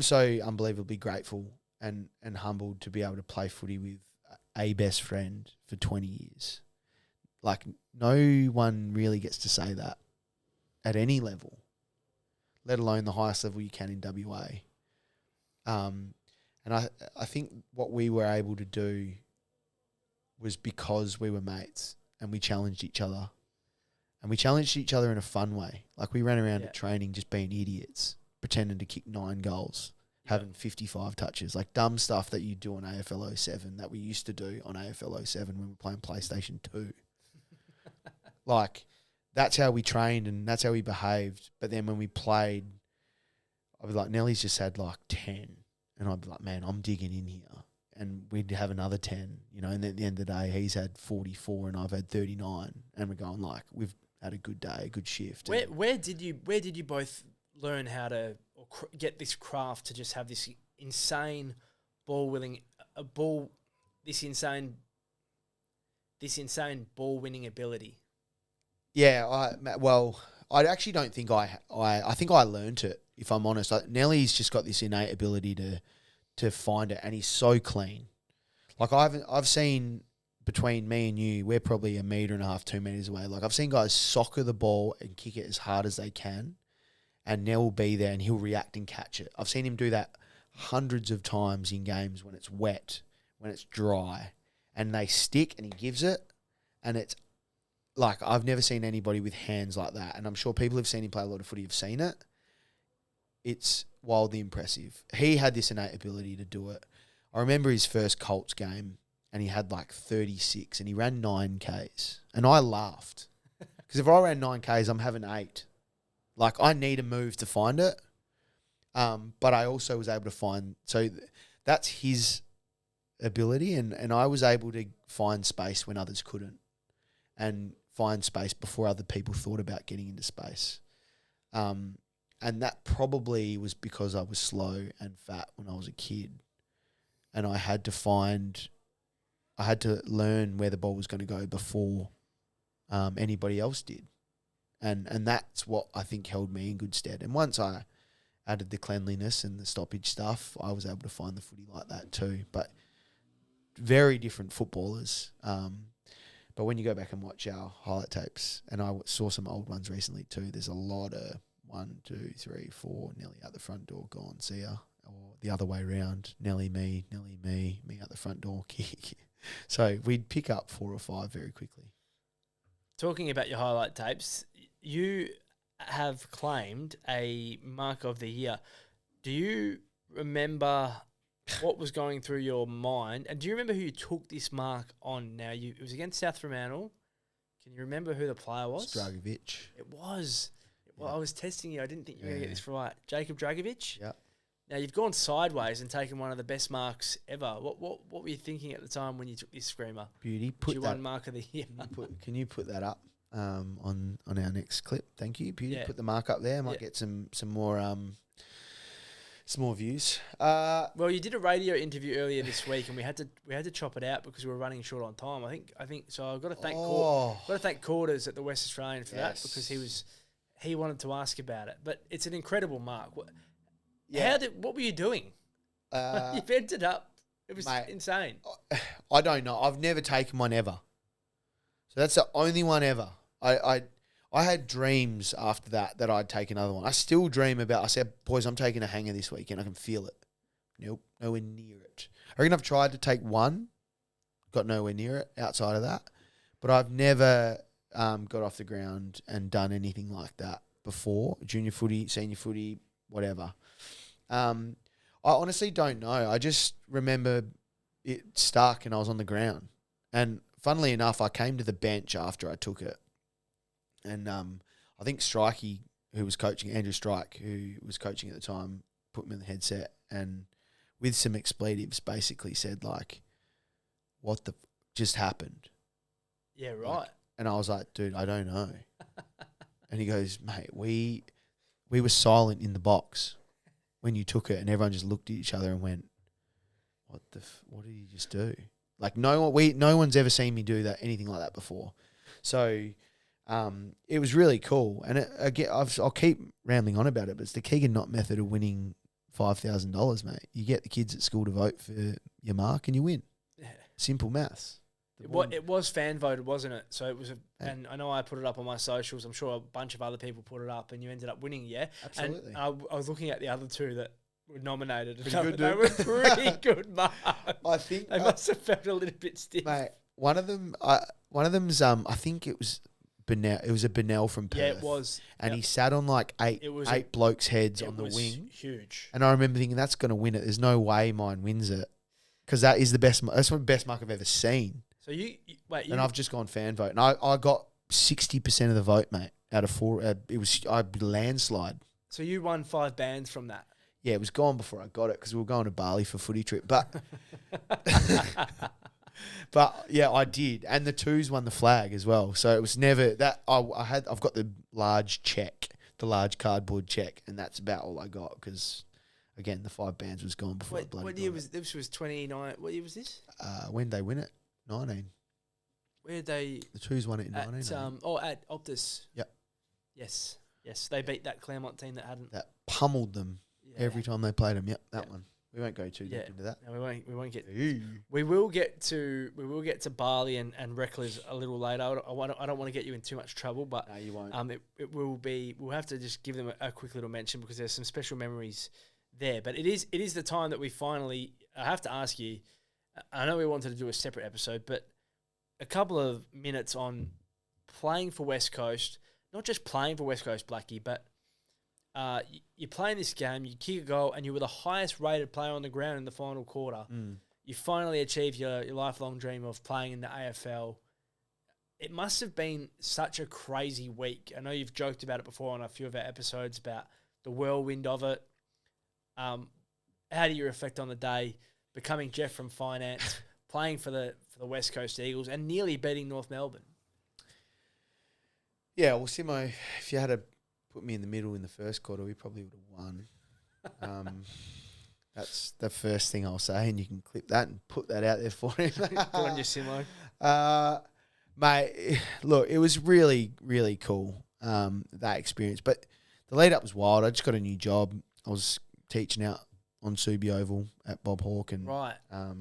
S2: so unbelievably grateful and humbled to be able to play footy with a best friend for 20 years. No one really gets to say that at any level, let alone the highest level you can in WA. And I think what we were able to do was because we were mates and we challenged each other. And we challenged each other in a fun way. We ran around at training just being idiots, pretending to kick 9 goals, having 55 touches, dumb stuff that you do on AFL 07 that we used to do on AFL 07 when we were playing PlayStation 2. That's how we trained and that's how we behaved. But then when we played, I'd be like, Nelly's just had 10. And I'd be like, man, I'm digging in here. And we'd have another 10, and at the end of the day, he's had 44 and I've had 39. And we're going had a good day, a good shift.
S1: Where did you both learn how to get this craft to just have this insane this insane ball winning ability?
S2: Yeah, I actually don't think I think I learned it, if I'm honest. Nelly's just got this innate ability to find it, and he's so clean. Like I've seen between me and you, we're probably 1.5 meters, 2 meters away. Like I've seen guys soccer the ball and kick it as hard as they can, and Nell will be there and he'll react and catch it. I've seen him do that hundreds of times in games when it's wet, when it's dry, and they stick and he gives it, and it's like I've never seen anybody with hands like that, and I'm sure people who've seen him play a lot of footy have seen it. It's wildly impressive. He had this innate ability to do it. I remember his first Colts game, and he had like 36, and he ran 9Ks, and I laughed because if I ran 9Ks, I'm having 8. Like I need a move to find it, but I also was able to find. So that's his ability, and I was able to find space when others couldn't, and find space before other people thought about getting into space. And that probably was because I was slow and fat when I was a kid, and I had to learn where the ball was going to go before anybody else did, and that's what I think held me in good stead. And once I added the cleanliness and the stoppage stuff, I was able to find the footy like that too. But very different footballers. But when you go back and watch our highlight tapes, and I saw some old ones recently too, there's a lot of 1, 2, 3, 4, Nelly out the front door, gone, see ya. Or the other way around, Nelly, me out the front door, kick. So we'd pick up 4 or 5 very quickly.
S1: Talking about your highlight tapes, you have claimed a mark of the year. Do you remember what was going through your mind? And do you remember who you took this mark on? Now, it was against South Fremantle. Can you remember who the player was?
S2: Dragovic.
S1: It was. Well,
S2: Yeah.
S1: I was testing you. I didn't think you were going to get this right. Jacob Dragovic?
S2: Yeah.
S1: Now, you've gone sideways and taken one of the best marks ever. What were you thinking at the time when you took this screamer?
S2: Beauty.
S1: You won mark of the year.
S2: Can you put that up on our next clip? Thank you, Beauty.
S1: Yeah.
S2: Put the mark up there. I might get some more views.
S1: Well, you did a radio interview earlier this week, and we had to chop it out because we were running short on time. I think so. I've got to thank Quarters at the West Australian for that, because he wanted to ask about it. But it's an incredible mark. What were you doing? You bent it up. It was insane.
S2: I don't know. I've never taken one ever. So that's the only one ever. I had dreams after that I'd take another one. I still dream about, I said, boys, I'm taking a hanger this weekend. I can feel it. Nope, nowhere near it. I reckon I've tried to take one, got nowhere near it outside of that. But I've never got off the ground and done anything like that before. Junior footy, senior footy, whatever. I honestly don't know. I just remember it stuck and I was on the ground. And funnily enough, I came to the bench after I took it. And I think Strikey, who was coaching, Andrew Strike, who was coaching at the time, put me in the headset and with some expletives basically said, like, what the just happened?
S1: Yeah, right.
S2: And I was like, dude, I don't know. And he goes, mate, we were silent in the box when you took it, and everyone just looked at each other and went, what did you just do? Like no one's ever seen me do anything like that before. So it was really cool. And I'll keep rambling on about it, but it's the Keegan Knott method of winning $5,000, mate. You get the kids at school to vote for your mark and you win. Yeah. Simple maths.
S1: It was fan voted, wasn't it? So it was, and I know I put it up on my socials. I'm sure a bunch of other people put it up, and you ended up winning. Yeah,
S2: absolutely.
S1: And I was looking at the other two that were nominated.
S2: They
S1: were pretty good marks.
S2: I think
S1: they must have felt a little bit stiff.
S2: Mate, one of them's I think it was Bennell. It was a Bennell from Perth.
S1: Yeah, it was.
S2: And he sat on like eight blokes' heads on the wing.
S1: Huge.
S2: And I remember thinking, that's going to win it. There's no way mine wins it, because that is the best. That's the best mark I've ever seen.
S1: So you wait.
S2: And I've just gone fan vote, and I got 60% of the vote, mate. Out of 4, it was landslide.
S1: So you won 5 bands from that.
S2: Yeah, it was gone before I got it because we were going to Bali for footy trip. But But yeah, I did, and the twos won the flag as well. So it was never that. I've got the large check, the large cardboard check, and that's about all I got because, again, the 5 bands was gone before I bloody.
S1: What year was this? Was 29? What year was this?
S2: When did they win it? 19.
S1: Where did they?
S2: The twos won it in 19.
S1: At Optus.
S2: Yep.
S1: Yes. They beat that Claremont team that hadn't.
S2: That pummeled them every time they played them. Yep, that one. We won't go too deep into that.
S1: No, we won't get. We will get to Bali and Reckless a little later. I don't want to get you in too much trouble, but
S2: no, you won't.
S1: It will be. We'll have to just give them a quick little mention because there's some special memories there. But it is the time that we finally. I have to ask you. I know we wanted to do a separate episode, but a couple of minutes on playing for West Coast. Not just playing for West Coast, Blackie, but you're playing this game, you kick a goal, and you were the highest rated player on the ground in the final quarter. You finally achieved your lifelong dream of playing in the AFL. It must have been such a crazy week. I know you've joked about it before on a few of our episodes about the whirlwind of it. How do you reflect on the day, becoming Jeff from finance, playing for the West Coast Eagles, and nearly beating North Melbourne?
S2: Yeah, well, Simo, if you had to put me in the middle in the first quarter, we probably would have won. That's the first thing I'll say, and you can clip that and put that out there for him.
S1: Good on you, Simo.
S2: Mate, look, it was really, really cool, that experience. But the lead up was wild. I just got a new job. I was teaching out on Subi Oval at Bob Hawke. And,
S1: right.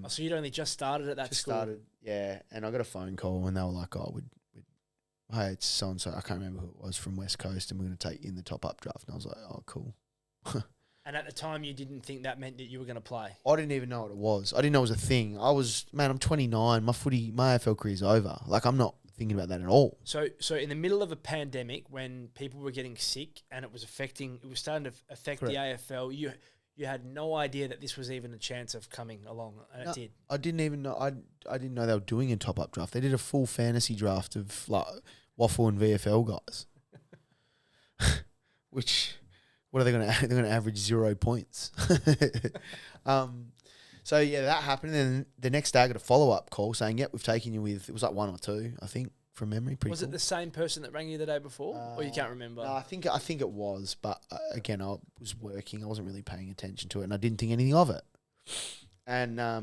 S1: So you'd only just started at that school?
S2: Started, yeah. And I got a phone call, and they were like, hey, it's so-and-so, I can't remember who it was, from West Coast, and we're going to take you in the top-up draft. And I was like, oh, cool.
S1: And at the time, you didn't think that meant that you were going to play?
S2: I didn't even know what it was. I didn't know it was a thing. I'm 29. My AFL career's over. Like, I'm not thinking about that at all.
S1: So in the middle of a pandemic, when people were getting sick and it was starting to affect
S2: Correct.
S1: the AFL, you had no idea that this was even a chance of coming along, and it did.
S2: I didn't even know. I didn't know they were doing a top-up draft. They did a full fantasy draft of, like, Waffle and VFL guys. Which, what are they going to? They're going to average 0 points. So yeah, that happened. And then the next day, I got a follow-up call saying, "Yep, we've taken you with." It was like 1 or 2, I think, from memory. Was
S1: it the same person that rang you the day before, or you can't remember?
S2: No, I think it was. But again, I was working. I wasn't really paying attention to it, and I didn't think anything of it. And a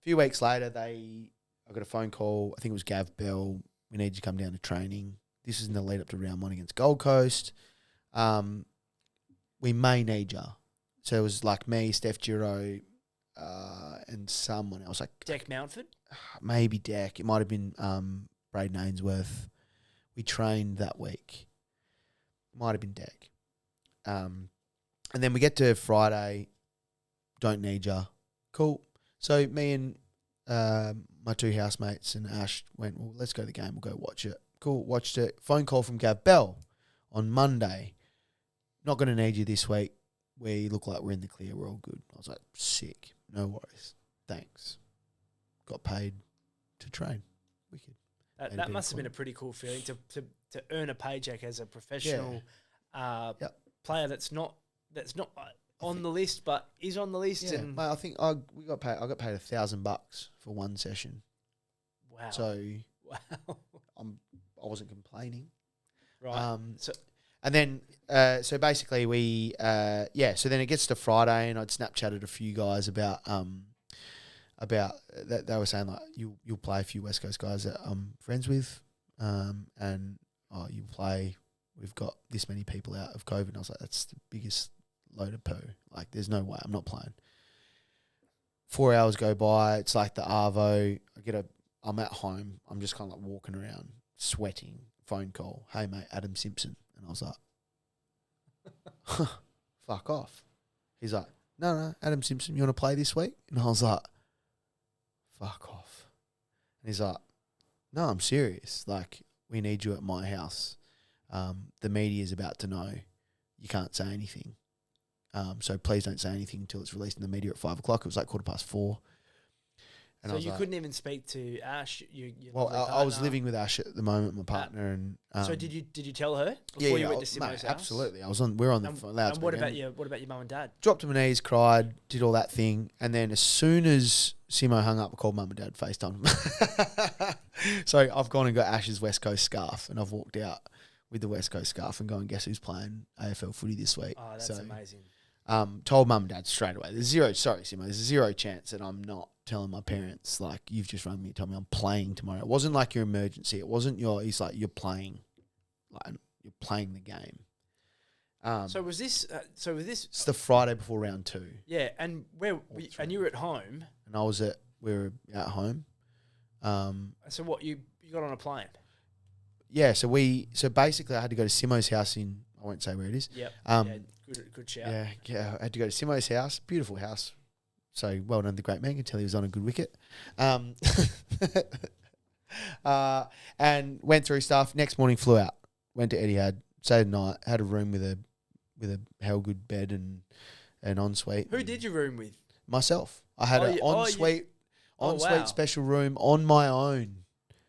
S2: few weeks later, I got a phone call. I think it was Gav Bell. We need you to come down to training. This is in the lead up to round 1 against Gold Coast. We may need you. So it was like me, Steph Giro, and someone else. Like
S1: Deck Mountford?
S2: Maybe Deck. It might have been Braden Ainsworth. We trained that week. Might have been Deck. And then we get to Friday. Don't need you. Cool. So me and my 2 housemates and Ash went, well, let's go to the game. We'll go watch it. Cool. Watched it. Phone call from Gav Bell on Monday. Not going to need you this week. We look like we're in the clear. We're all good. I was like, sick. No worries. Thanks. Got paid to train. Wicked.
S1: That must have been a pretty cool feeling to earn a paycheck as a professional player that's not on the list, but is on the list.
S2: Yeah, and mate, I think I got paid $1,000 for 1 session.
S1: Wow.
S2: So
S1: wow.
S2: I wasn't complaining.
S1: Right.
S2: And then so basically we so then it gets to Friday, and I'd Snapchatted a few guys about that. They were saying like you'll play a few West Coast guys that I'm friends with, and you'll play. We've got this many people out of COVID. And I was like, that's the biggest load of poo. Like, there's no way I'm not playing. 4 hours go by. It's like the Arvo. I'm at home. I'm just kind of like walking around, sweating. Phone call. Hey mate, Adam Simpson. And I was like, fuck off. He's like, no, Adam Simpson, you want to play this week? And I was like, fuck off. And he's like, no, I'm serious. Like, we need you at my house. The media is about to know. You can't say anything. So please don't say anything until it's released in the media at 5 o'clock. It was like 4:15. And
S1: so
S2: I was
S1: you
S2: like,
S1: couldn't even speak to Ash.
S2: Well, I was living with Ash at the moment, my partner, and
S1: so did you tell her before you went to Simo's house?
S2: Absolutely. We're on the loudspeaker.
S1: And what about your mum and dad?
S2: Dropped to my knees, cried, did all that thing, and then as soon as Simo hung up, I called mum and dad, FaceTime. So I've gone and got Ash's West Coast scarf, and I've walked out with the West Coast scarf and gone, guess who's playing AFL footy this week?
S1: Oh, that's amazing.
S2: Told mum and dad straight away. There's zero chance that I'm not telling my parents, like, you've just rung me and told me I'm playing tomorrow. It wasn't like your emergency. It wasn't he's like, you're playing. Like, you're playing the game.
S1: So was this?
S2: It's the Friday before round 2.
S1: Yeah, and you were at home.
S2: And we were at home.
S1: So what, you got on a plane?
S2: Yeah, so basically I had to go to Simo's house I won't say where it is.
S1: Yep. Good shout.
S2: Yeah, I had to go to Simo's house, beautiful house. So well done, the great man. Can tell he was on a good wicket. And went through stuff. Next morning, flew out. Went to Etihad. Stayed the night. Had a room with a hell good bed and an ensuite.
S1: Who did you room with?
S2: Myself. I had an ensuite special room on my own.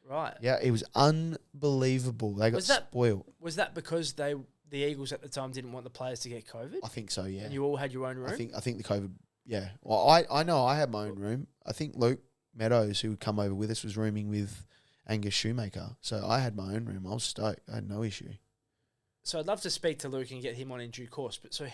S1: Right.
S2: Yeah, it was unbelievable. They got spoiled.
S1: Was that because the Eagles at the time didn't want the players to get COVID?
S2: I think so, yeah.
S1: And you all had your own room?
S2: I think the COVID, yeah. Well, I know I had my own room. I think Luke Meadows, who would come over with us, was rooming with Angus Shoemaker. So I had my own room. I was stoked. I had no issue.
S1: So I'd love to speak to Luke and get him on in due course. But so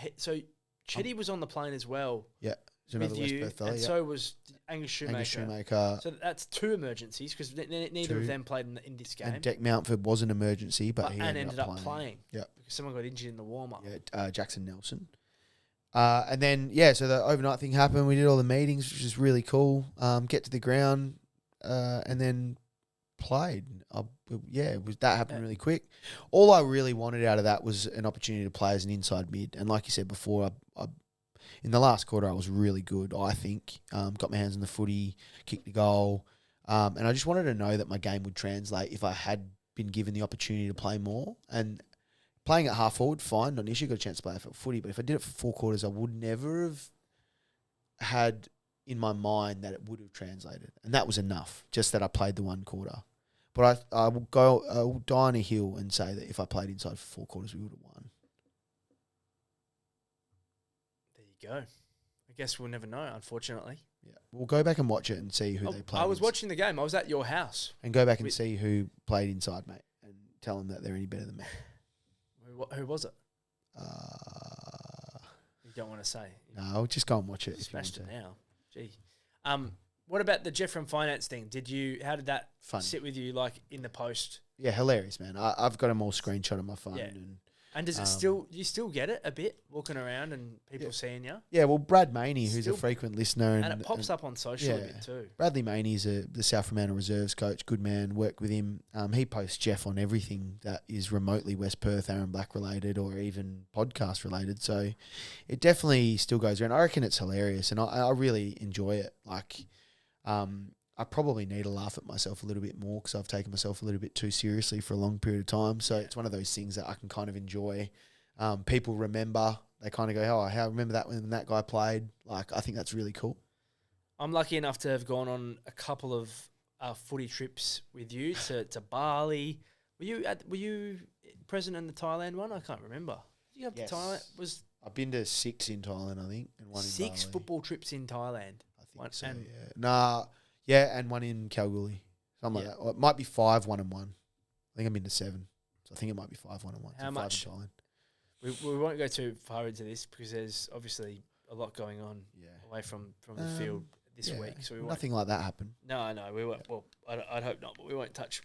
S1: Chetty was on the plane as well.
S2: Yeah. With you,
S1: Perth fella, and so was Angus Shoemaker. So that's 2 emergencies because neither of them played in this game.
S2: And Deck Mountford was an emergency, but he
S1: ended up playing.
S2: Yeah,
S1: because someone got injured in the warm up.
S2: Yeah, Jackson Nelson. And then so the overnight thing happened. We did all the meetings, which was really cool. Get to the ground, and then played. That happened really quick. All I really wanted out of that was an opportunity to play as an inside mid, and like you said before, I in the last quarter, I was really good, I think. Got my hands on the footy, kicked the goal. And I just wanted to know that my game would translate if I had been given the opportunity to play more. And playing at half forward, fine, not an issue. Got a chance to play for footy. But if I did it for 4 quarters, I would never have had in my mind that it would have translated. And that was enough, just that I played the 1 quarter. But I will die on a hill and say that if I played inside for 4 quarters, we would have won.
S1: Go. I guess we'll never know, unfortunately.
S2: Yeah, we'll go back and watch it and see who they played.
S1: I was watching the game. I was at your house.
S2: And go back and see who played inside, mate, and tell them that they're any better than me.
S1: Who was it? You don't want to say.
S2: No, I'll just go and watch it.
S1: Smashed it now. Gee. What about the Jeff from Finance thing? How did that sit with you, like, in the post?
S2: Yeah, hilarious, man. I've got them all screenshot on my phone.
S1: Yeah. And does it do you still get it a bit, walking around and people seeing you?
S2: Yeah, well, Brad Maney, who's a frequent listener. And
S1: it pops up on social a bit too.
S2: Bradley Maney's the South Fremantle Reserves coach, good man, work with him. He posts Jeff on everything that is remotely West Perth, Aaron Black related or even podcast related. So it definitely still goes around. I reckon it's hilarious and I really enjoy it. Like, I probably need to laugh at myself a little bit more because I've taken myself a little bit too seriously for a long period of time. So it's one of those things that I can kind of enjoy. People remember. They kind of go, oh, I remember that when that guy played. Like, I think that's really cool.
S1: I'm lucky enough to have gone on a couple of footy trips with you to Bali. Were you present in the Thailand one? I can't remember. Did you have to Thailand?
S2: I've been to 6 in Thailand, I think, and 1 in Bali.
S1: 6 football trips in Thailand.
S2: I think so, yeah. Nah. Yeah, and 1 in Kalgoorlie. Something like that. Or it might be 5, 1 and 1. I think I've been to 7. So I think it might be 5, 1 and 1.
S1: How much? We won't go too far into this because there's obviously a lot going on away from the field this week. So
S2: nothing like that happened.
S1: No, we won't. Well, I'd hope not, but we won't touch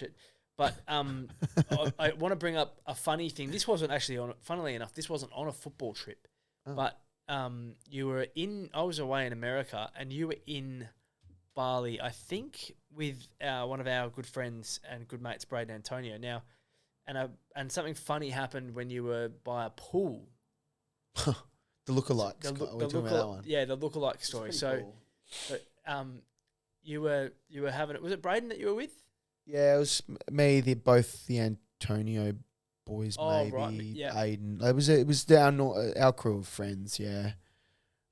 S1: it. But I want to bring up a funny thing. This wasn't actually funnily enough, this wasn't on a football trip. Oh. But I was away in America and you were in Bali, I think, with one of our good friends and good mates, Braden Antonio. Now, and something funny happened when you were by a pool.
S2: The lookalike. We're talking about that one.
S1: Yeah, the lookalike story. So, cool. You were having it. Was it Braden that you were with?
S2: Yeah, it was me. Both the Antonio boys, maybe.
S1: Right. Yeah.
S2: Aiden. It was our crew of friends. Yeah.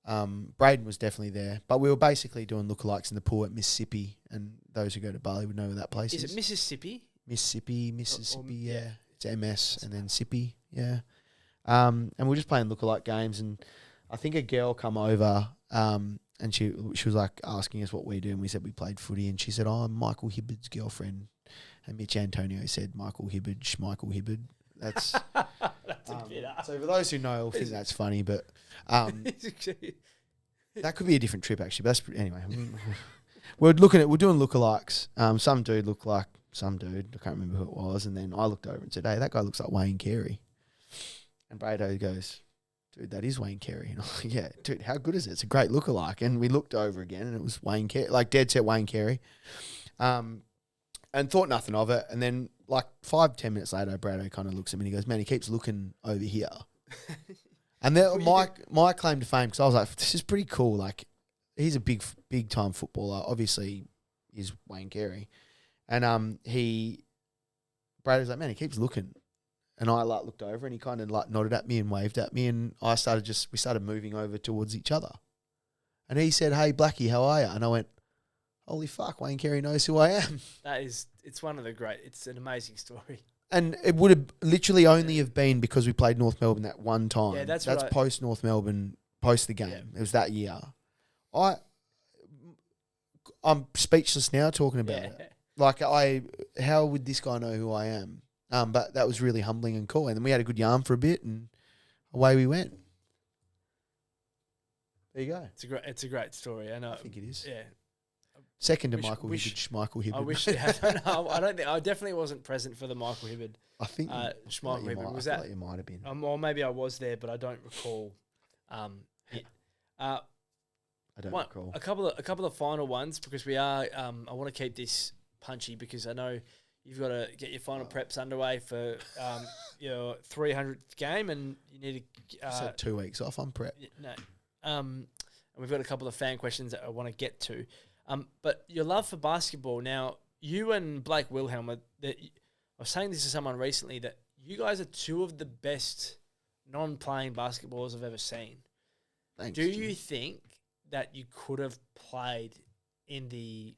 S2: Braden was definitely there, but we were basically doing lookalikes in the pool at Mississippi, and those who go to Bali would know where that place is.
S1: Is it Mississippi?
S2: Mississippi, yeah. It's MS and then Sippy, yeah. And we were just playing lookalike games, and I think a girl come over, and she was like asking us what we do, and we said we played footy, and she said, "Oh, I'm Michael Hibbard's girlfriend," and Mitch Antonio said, "Michael Hibbard, Schmichael Hibbard." That's so for those who know, will think that's funny, but that could be a different trip actually. But that's anyway. we're doing lookalikes. Some dude looked like some dude. I can't remember who it was, and then I looked over and said, "Hey, that guy looks like Wayne Carey." And Brado goes, "Dude, that is Wayne Carey." And I'm like, "Yeah, dude, how good is it? It's a great lookalike." And we looked over again, and it was Wayne Carey, like dead set Wayne Carey. And thought nothing of it. And then like 5-10 minutes later, Brado kind of looks at me and he goes, "Man, he keeps looking over here." And then my claim to fame, because I was like, this is pretty cool. Like, he's a big time footballer. Obviously, he's Wayne Carey. And Brado's like, "Man, he keeps looking." And I like looked over and he kind of like nodded at me and waved at me, and we started moving over towards each other. And he said, "Hey, Blackie, how are you?" And I went, "Holy fuck, Wayne Carey knows who I am."
S1: It's an amazing story.
S2: And it would have literally only have been because we played North Melbourne that one time.
S1: Yeah, that's
S2: post North Melbourne, post the game. Yeah. It was that year. I'm speechless now talking about it. Like, how would this guy know who I am? But that was really humbling and cool. And then we had a good yarn for a bit, and away we went. There you go.
S1: It's a great story. I know.
S2: I think it is.
S1: Yeah.
S2: Second to Michael Hibbard.
S1: I wish. I don't think I definitely wasn't present for the Michael Hibbard.
S2: I think
S1: Schmeichel Hibbard was that.
S2: Like you might have been.
S1: Or maybe I was there, but I don't recall. It.
S2: I don't recall.
S1: A couple of final ones, because we are. I want to keep this punchy because I know you've got to get your final preps underway for your 300th game, and you need to.
S2: Just had 2 weeks off. I'm prepped.
S1: No. And we've got a couple of fan questions that I want to get to. But your love for basketball, now, you and Blake Wilhelm, I was saying this to someone recently, that you guys are two of the best non-playing basketballers I've ever seen.
S2: Thanks.
S1: Do you think that you could have played in the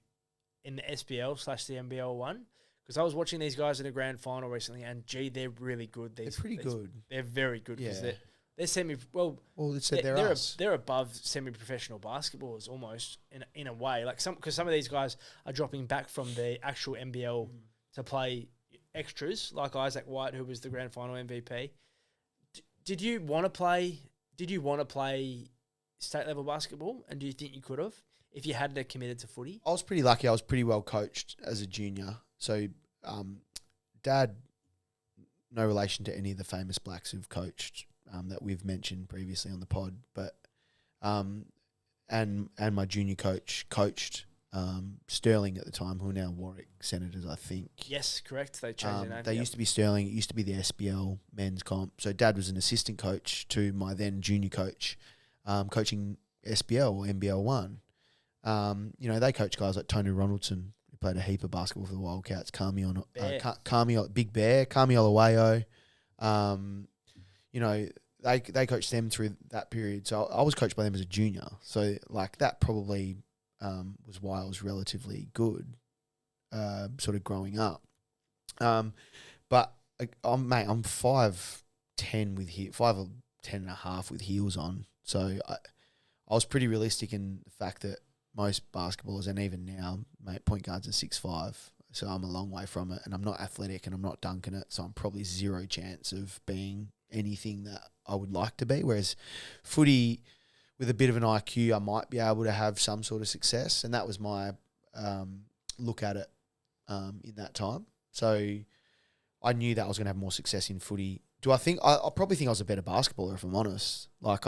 S1: SBL / the NBL one? Because I was watching these guys in a grand final recently, and gee, they're really good.
S2: They're pretty good.
S1: They're very good.
S2: Yeah.
S1: They're they're above semi-professional basketballers almost in a way. Like because some of these guys are dropping back from the actual NBL to play extras, like Isaac White, who was the grand final MVP. Did you want to play? Did you want to play state level basketball? And do you think you could have if you hadn't committed to footy?
S2: I was pretty lucky. I was pretty well coached as a junior. So, Dad, no relation to any of the famous blacks who've coached. That we've mentioned previously on the pod, but and my junior coach coached Sterling at the time, who are now Warwick Senators, I think.
S1: Yes, correct. They changed their name.
S2: They used to be Sterling. It used to be the SBL men's comp. So Dad was an assistant coach to my then junior coach, coaching SBL or NBL 1. They coach guys like Tony Ronaldson, who played a heap of basketball for the Wildcats, Big Bear, Kami Olawayo. They coached them through that period. So I was coached by them as a junior. So, like, that probably was why I was relatively good sort of growing up. But, I'm 5'10" with 5'10" and a half with heels on. So, I was pretty realistic in the fact that most basketballers, and even now, point guards are 6'5". So I'm a long way from it, and I'm not athletic, and I'm not dunking it. So I'm probably zero chance of being anything that I would like to be. Whereas footy, with a bit of an IQ, I might be able to have some sort of success, and that was my look at it in that time. So I knew that I was going to have more success in footy. Do I think I probably think I was a better basketballer, if I'm honest. Like,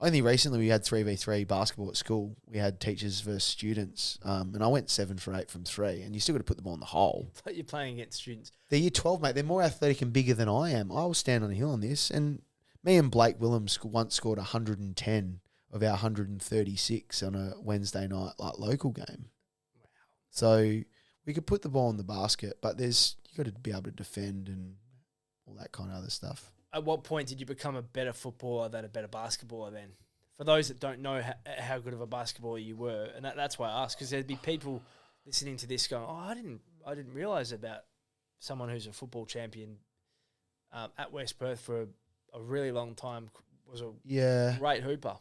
S2: only recently we had 3v3 basketball at school. We had teachers versus students, and I went 7 for 8 from 3, and you still got to put the ball in the hole.
S1: But you're playing against students.
S2: They're year 12, mate. They're more athletic and bigger than I am. I will stand on a hill on this, and me and Blake Williams once scored 110 of our 136 on a Wednesday night local game.
S1: Wow.
S2: So we could put the ball in the basket, but you got to be able to defend and all that kind of other stuff.
S1: At what point did you become a better footballer than a better basketballer then for those that don't know how good of a basketballer you were, and that's why I asked, because there'd be people listening to this going, "Oh, I didn't realize about someone who's a football champion at West Perth for a really long time was a great hooper."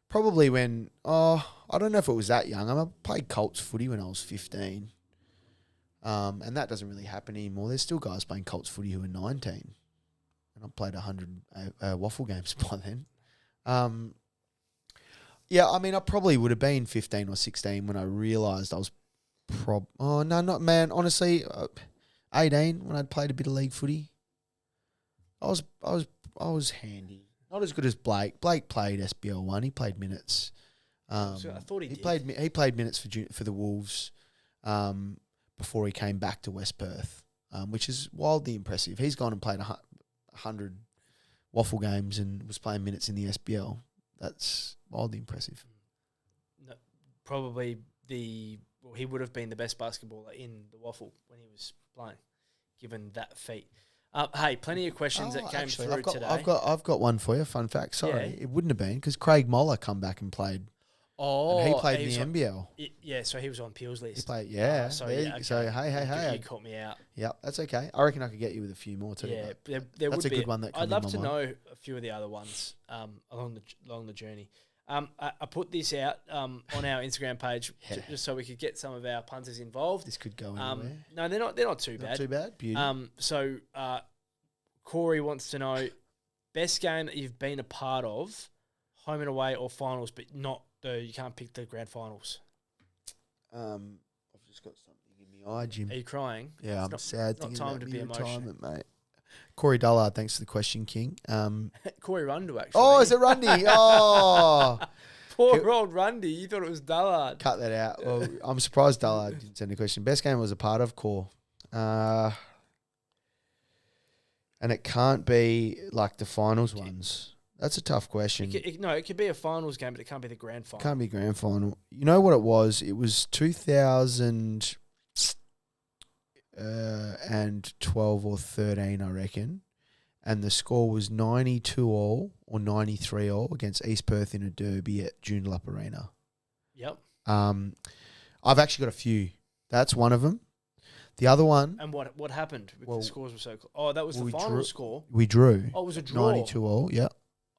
S2: Probably when I don't know if it was that young. I played Colts footy when I was 15, and that doesn't really happen anymore. There's still guys playing Colts footy who are 19. And I played 100 waffle games by then. Yeah, I mean, I probably would have been 15 or 16 when I realised I was honestly, 18 when I'd played a bit of league footy. I was handy. Not as good as Blake. Blake played SBL 1. He played minutes.
S1: So I thought he did.
S2: He played minutes for the Wolves before he came back to West Perth, which is wildly impressive. He's gone and played 100 waffle games and was playing minutes in the SBL. That's wildly impressive.
S1: No, probably he would have been the best basketballer in the waffle when he was playing, given that feat. Hey, plenty of questions that came through today.
S2: I've got one for you. Fun fact. Sorry, it wouldn't have been because Craig Moller come back and played.
S1: Oh,
S2: and he played in the NBL.
S1: Yeah, so he was on Peel's list.
S2: He played, So hey.
S1: You caught me out.
S2: Yep, that's okay. I reckon I could get you with a few more too.
S1: Yeah, there
S2: that's
S1: would
S2: a
S1: be.
S2: good one.
S1: I'd love to know a few of the other ones along the journey. I put this out on our Instagram page just so we could get some of our punters involved.
S2: This could go anywhere.
S1: No, they're not too bad.
S2: Not too bad. Beauty.
S1: So Corey wants to know best game that you've been a part of, home and away or finals, but not you can't pick the grand finals.
S2: I've just got something in my eye, Jim.
S1: Are you crying?
S2: Yeah, I'm sad.
S1: It's not time to be emotional,
S2: mate. Corey Dullard, thanks for the question, King.
S1: Corey Rundu, actually.
S2: Oh, is it Rundy? Oh.
S1: Poor old Rundy. You thought it was Dullard.
S2: Cut that out. Well, I'm surprised Dullard didn't send a question. Best game I was a part of, Core. And it can't be like the finals ones. That's a tough question.
S1: It could be a finals game, but it can't be the grand final.
S2: Can't be grand final. You know what it was? It was 2012 or 13, I reckon. And the score was 92-all or 93-all against East Perth in a derby at Joondalup Arena.
S1: Yep.
S2: I've actually got a few. That's one of them. The other one...
S1: And what happened? The scores were so... Oh, that was the final score?
S2: We drew.
S1: Oh, it was a draw?
S2: 92-all, yeah.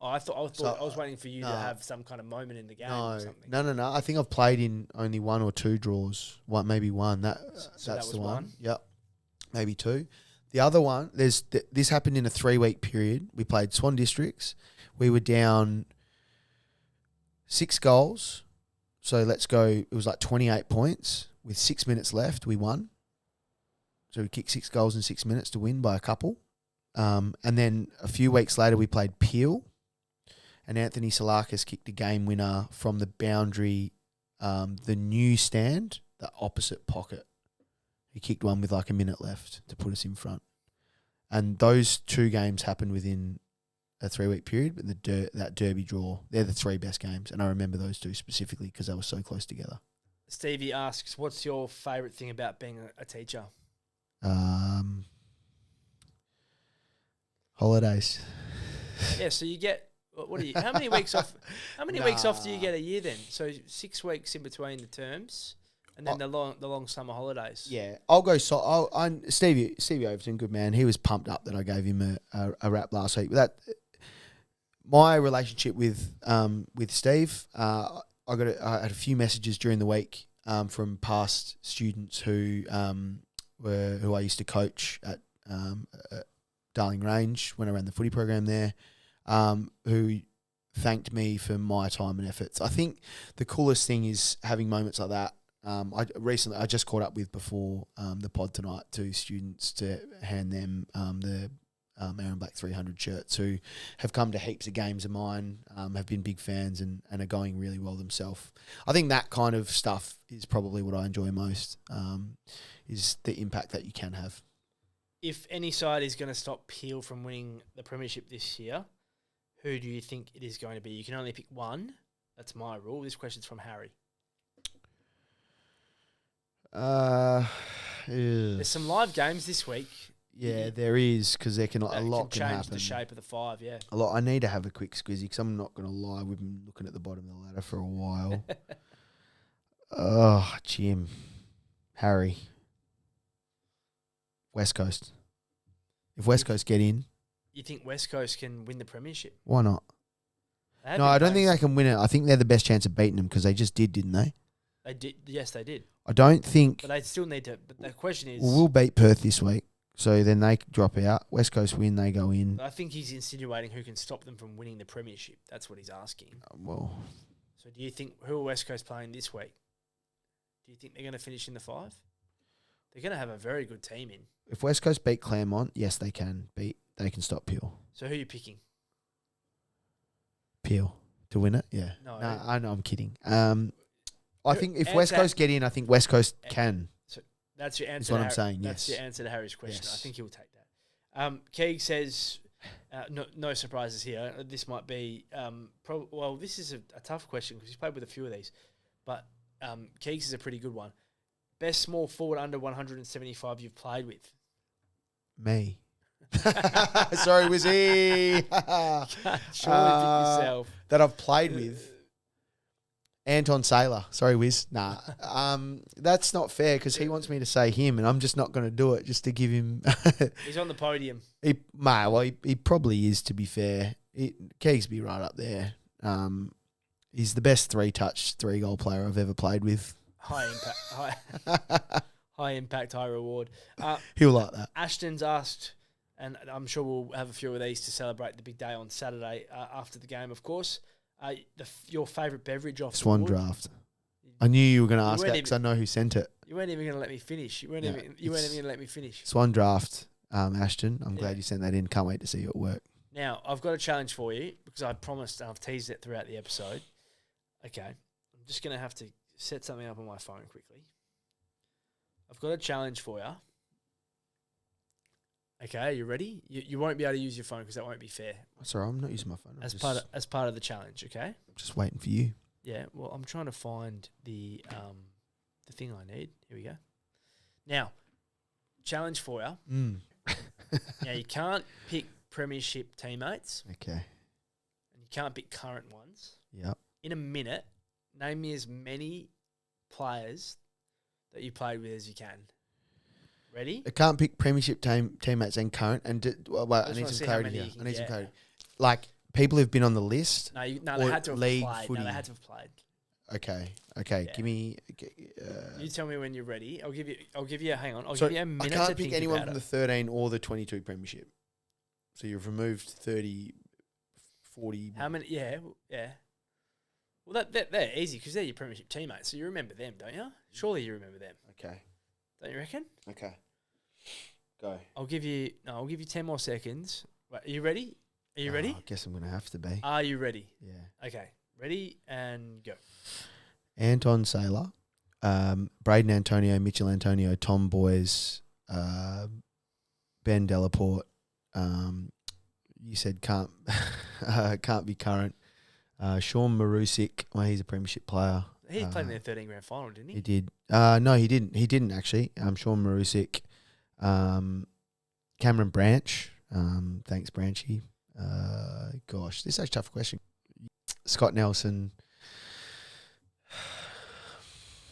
S1: Oh, I was waiting for you to have some kind of moment in the game or something.
S2: No. I think I've played in only one or two draws. Maybe one. That's the one. Yep. Maybe two. The other one, this happened in a 3-week period. We played Swan Districts. We were down 6 goals. So let's go. It was like 28 points. With 6 minutes left, we won. So we kicked 6 goals in 6 minutes to win by a couple. And then a few weeks later, we played Peel. And Anthony Salakis kicked a game winner from the boundary, the new stand, the opposite pocket. He kicked one with like a minute left to put us in front. And those 2 games happened within a 3-week period, but that derby draw, they're the 3 best games. And I remember those 2 specifically because they were so close together.
S1: Stevie asks, what's your favourite thing about being a teacher?
S2: Holidays.
S1: Yeah, so you get... how many weeks off? How many weeks off do you get a year then? So 6 weeks in between the terms, and then the long summer holidays.
S2: Yeah, I'll go. Stevie Overton, good man. He was pumped up that I gave him a wrap last week. My relationship with Steve, I had a few messages during the week from past students who I used to coach at Darling Range when I ran the footy program there. Who thanked me for my time and efforts. I think the coolest thing is having moments like that. I just caught up with before the pod tonight 2 students to hand them the Aaron Black 300 shirts who have come to heaps of games of mine, have been big fans and are going really well themselves. I think that kind of stuff is probably what I enjoy most, is the impact that you can have.
S1: If any side is going to stop Peel from winning the premiership this year, who do you think it is going to be? You can only pick one. That's my rule. This question's from Harry.
S2: Yeah.
S1: There's some live games this week.
S2: Yeah, there is, because there can a lot can
S1: change
S2: happen.
S1: the shape of the 5. Yeah,
S2: A lot. I need to have a quick squizzy because I'm not going to lie. We've been looking at the bottom of the ladder for a while. Oh, Jim, Harry, West Coast. If West Coast get in,
S1: you think West Coast can win the premiership?
S2: why not? No, I don't think they can win it. I think they're the best chance of beating them because they just didn't they?
S1: They did. Yes, they did.
S2: I don't think.
S1: But they still need to. But the question is,
S2: We'll beat Perth this week, so then they drop out. West Coast win, they go in.
S1: I think he's insinuating who can stop them from winning the premiership. That's what he's asking.
S2: Well,
S1: so do you think who are West Coast playing this week? Do you think they're going to finish in the 5? They're going to have a very good team in.
S2: if West Coast beat Claremont, yes, they can beat. They can stop Peel.
S1: So who are you picking?
S2: Peel to win it. Yeah.
S1: No,
S2: I know. I'm kidding. I think if West Coast get in, I think West Coast can.
S1: So that's your answer.
S2: That's what I'm saying.
S1: That's
S2: yes.
S1: your answer to Harry's question.
S2: Yes.
S1: I think he'll take that. Keeg says, no surprises here. This might be well. This is a tough question because he's played with a few of these, but Keegs is a pretty good one. Best small forward under 175 you've played with?
S2: Me. Sorry, Wizzy.
S1: Surely pick yourself.
S2: That I've played with. Anton Saylor. Sorry, Wiz. Nah. That's not fair because he wants me to say him and I'm just not going to do it just to give him...
S1: He's on the podium.
S2: He probably is, to be fair. Keegs be right up there. He's the best 3-goal player I've ever played with.
S1: High impact, high reward.
S2: He'll like that.
S1: Ashton's asked, and I'm sure we'll have a few of these to celebrate the big day on Saturday after the game, of course. Your favourite beverage off
S2: Swan
S1: the board?
S2: Draft. I knew you were going to ask that because I know who sent it.
S1: You weren't even going to let me finish. You weren't even going to let me finish.
S2: Swan Draft, Ashton. I'm glad you sent that in. Can't wait to see you at work.
S1: Now, I've got a challenge for you because I promised and I've teased it throughout the episode. Okay. I'm just going to have to set something up on my phone quickly. I've got a challenge for you. Okay, are you ready? You won't be able to use your phone because that won't be fair.
S2: That's all right. I'm not using my phone.
S1: As part of the challenge, okay?
S2: I'm just waiting for you.
S1: Yeah, well, I'm trying to find the thing I need. Here we go. Now, challenge for you. Now, you can't pick premiership teammates.
S2: Okay.
S1: And you can't pick current ones.
S2: Yep.
S1: In a minute, name me as many players that you played with as you can. Ready?
S2: I can't pick premiership teammates and current. And I need some clarity here. I need some clarity. Like, people who've been on the list?
S1: No, they had to have played.
S2: Footy.
S1: No, they had to have played.
S2: Okay.
S1: Yeah.
S2: Give me...
S1: you tell me when you're ready. I'll give you hang on. I'll
S2: so
S1: give you a minute
S2: I
S1: to
S2: can't
S1: think
S2: pick anyone
S1: about
S2: from
S1: it.
S2: the 13 or the 22 premiership. So you've removed 30, 40...
S1: How many? Yeah. Well, they're easy because they're your premiership teammates, so you remember them, don't you? Surely you remember them.
S2: Okay.
S1: Don't you reckon?
S2: Okay. Go.
S1: I'll give you 10 more seconds. Right, are you ready? Are you ready?
S2: I guess I'm going to have to be.
S1: Are you ready?
S2: Yeah.
S1: Okay. Ready and go.
S2: Anton Saylor, Braden Antonio, Mitchell Antonio, Tom Boys, Ben Delaporte. You said can't be current. Sean Marusik, he's a premiership player.
S1: He played in their 13 grand final, didn't he?
S2: He did. No, he didn't. He didn't actually. Sean Marusik, Cameron Branch. Thanks, Branchy. Gosh, this is a tough question. Scott Nelson.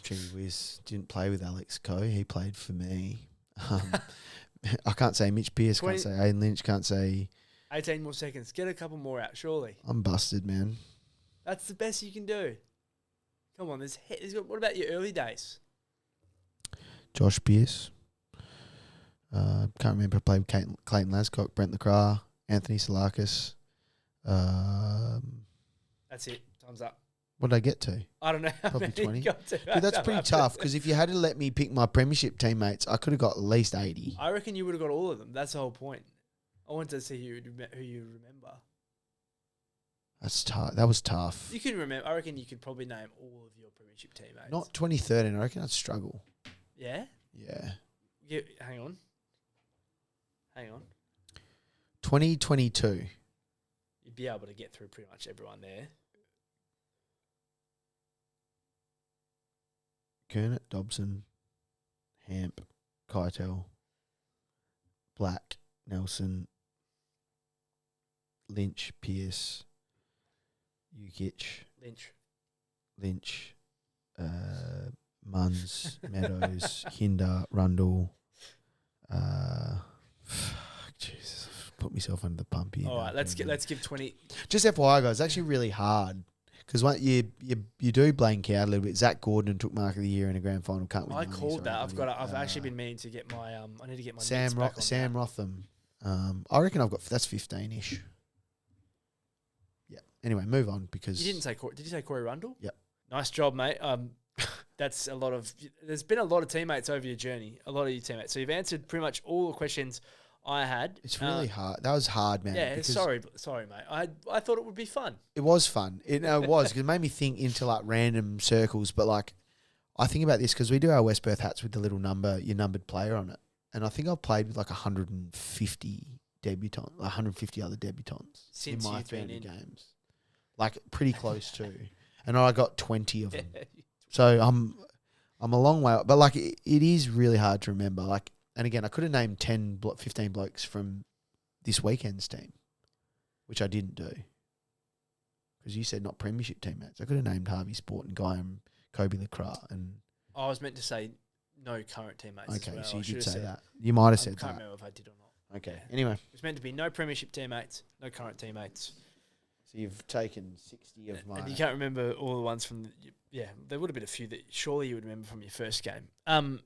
S2: Gee whiz, didn't play with Alex Coe. He played for me. I can't say Mitch Pearce. Can't say Aiden Lynch. Can't say...
S1: 18 more seconds. Get a couple more out, surely.
S2: I'm busted, man.
S1: That's the best you can do. Come on, what about your early days?
S2: Josh Pearce. Can't remember. I played with Clayton Lascock, Brent Lacroix, Anthony Salakis.
S1: That's it. Time's up.
S2: What did I get to?
S1: I don't know.
S2: Probably 20.
S1: Dude,
S2: that's pretty tough because if you had to let me pick my premiership teammates, I could have got at least 80.
S1: I reckon you would have got all of them. That's the whole point. I wanted to see who you remember.
S2: That's tough. That was tough.
S1: You can remember. I reckon you could probably name all of your premiership teammates.
S2: Not 2013. I reckon I'd struggle.
S1: Yeah?
S2: Yeah.
S1: Hang on.
S2: 2022.
S1: You'd be able to get through pretty much everyone there.
S2: Kernet, Dobson, Hamp, Keitel, Black, Nelson, Lynch, Pearce, Ukic, Lynch, Munns, Meadows, Hinder, Rundle. Jesus, I've put myself under the pump here.
S1: All right, let's give 20.
S2: Just FYI, guys, it's actually really hard because you do blank out a little bit. Zach Gordon took Mark of the Year in a grand final. Can't win.
S1: I called that. I've actually been meaning to get my I need to get my
S2: Sam Rotham. I reckon I've got that's 15ish. Yeah. Anyway, move on because
S1: you didn't say. Did you say Corey Rundle?
S2: Yep.
S1: Nice job, mate. That's a lot of. There's been a lot of teammates over your journey. A lot of your teammates. So you've answered pretty much all the questions I had.
S2: It's really hard. That was hard, man.
S1: Yeah. Sorry, mate. I thought it would be fun.
S2: It was fun. It was because it made me think into like random circles. But like, I think about this because we do our West Perth hats with the little your numbered player on it, and I think I've played with like 150 debutants, 150 other debutants
S1: since
S2: in my
S1: you've been in
S2: games, like pretty close to, and I got 20 of them. So I'm a long way, but like it is really hard to remember. Like, and again, I could have named 15 blokes from this weekend's team, which I didn't do because you said not premiership teammates. I could have named Harvey Sport and Guy and Kobe Lacroix, and
S1: I was meant to say no current teammates.
S2: Okay,
S1: as well.
S2: so you did say that. You might have said
S1: I can't
S2: that.
S1: remember if I did or not.
S2: Okay.
S1: Yeah.
S2: Anyway,
S1: It was meant to be no premiership teammates, no current teammates.
S2: so you've taken 60 of my.
S1: And you can't remember all the ones from there would have been a few that surely you would remember from your first game. No.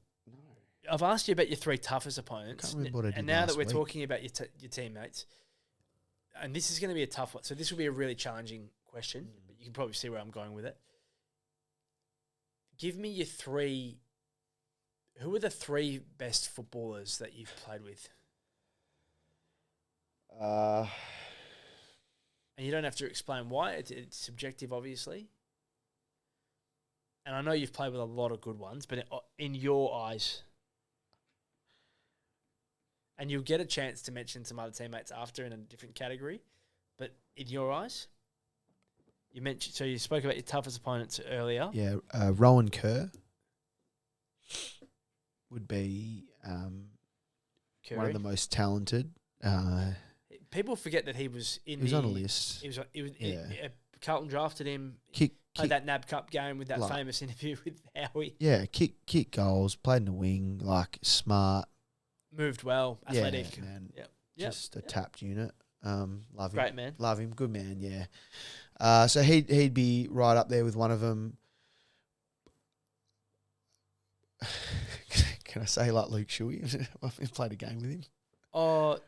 S1: I've asked you about your three toughest opponents.
S2: I can't remember what I did
S1: and now that we're
S2: week.
S1: talking about your teammates, and this is going to be a tough one. So this will be a really challenging question, but you can probably see where I'm going with it. Give me your three. Who are the three best footballers that you've played with? And you don't have to explain why. It's subjective, obviously. And I know you've played with a lot of good ones, but in your eyes, and you'll get a chance to mention some other teammates after in a different category, but in your eyes, you spoke about your toughest opponents earlier.
S2: Yeah, Rowan Kerr would be one of the most talented.
S1: People forget that he was
S2: He was on a list.
S1: Carlton drafted him. Played that NAB Cup game with that famous interview with Howie.
S2: Yeah, kick goals, played in the wing, like smart.
S1: Moved well, athletic.
S2: Yeah, man.
S1: Yep.
S2: Just a tapped unit. Love him.
S1: Great man.
S2: Love him. Good man, yeah. So he'd be right up there with one of them. Can I say like Luke Shuey? I've played a game with him.
S1: Oh,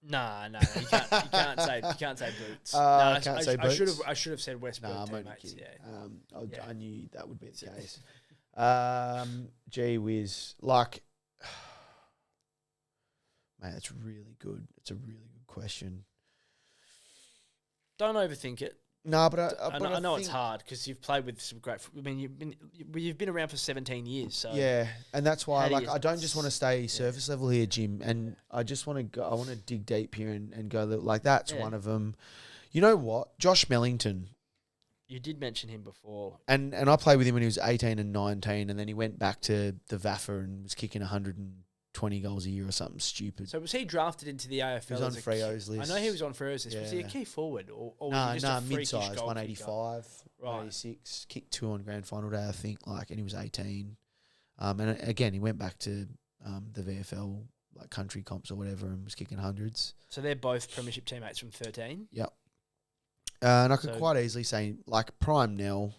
S1: no, you can't say Boots.
S2: I can't say Boots.
S1: I should have said Westbrook.
S2: No, I'm only
S1: teammates.
S2: kidding.
S1: Yeah.
S2: I knew that would be the case. Gee whiz, like, mate, that's really good. It's a really good question.
S1: Don't overthink it.
S2: No, but
S1: I know it's hard because you've played with some great. I mean, you've been around for 17 years. So
S2: yeah, and that's why I don't just want to stay surface level here, Jim, and I just want to go. I want to dig deep here and go like that's one of them. You know what, Josh Mellington.
S1: You did mention him before,
S2: and I played with him when he was 18 and 19, and then he went back to the VAFA and was kicking 120 goals a year or something stupid.
S1: So was he drafted into the AFL?
S2: He was on Freo's list.
S1: I know he was on Freo's list. Was he a key forward or
S2: no,
S1: just a
S2: mid-size,
S1: goal
S2: 185,
S1: kicker?
S2: 186, kicked 2 on grand final day, I think, and he was 18. And again, he went back to the VFL, like country comps or whatever, and was kicking hundreds.
S1: So they're both premiership teammates from 13?
S2: Yep. And I could quite easily say, like, Prime Nell,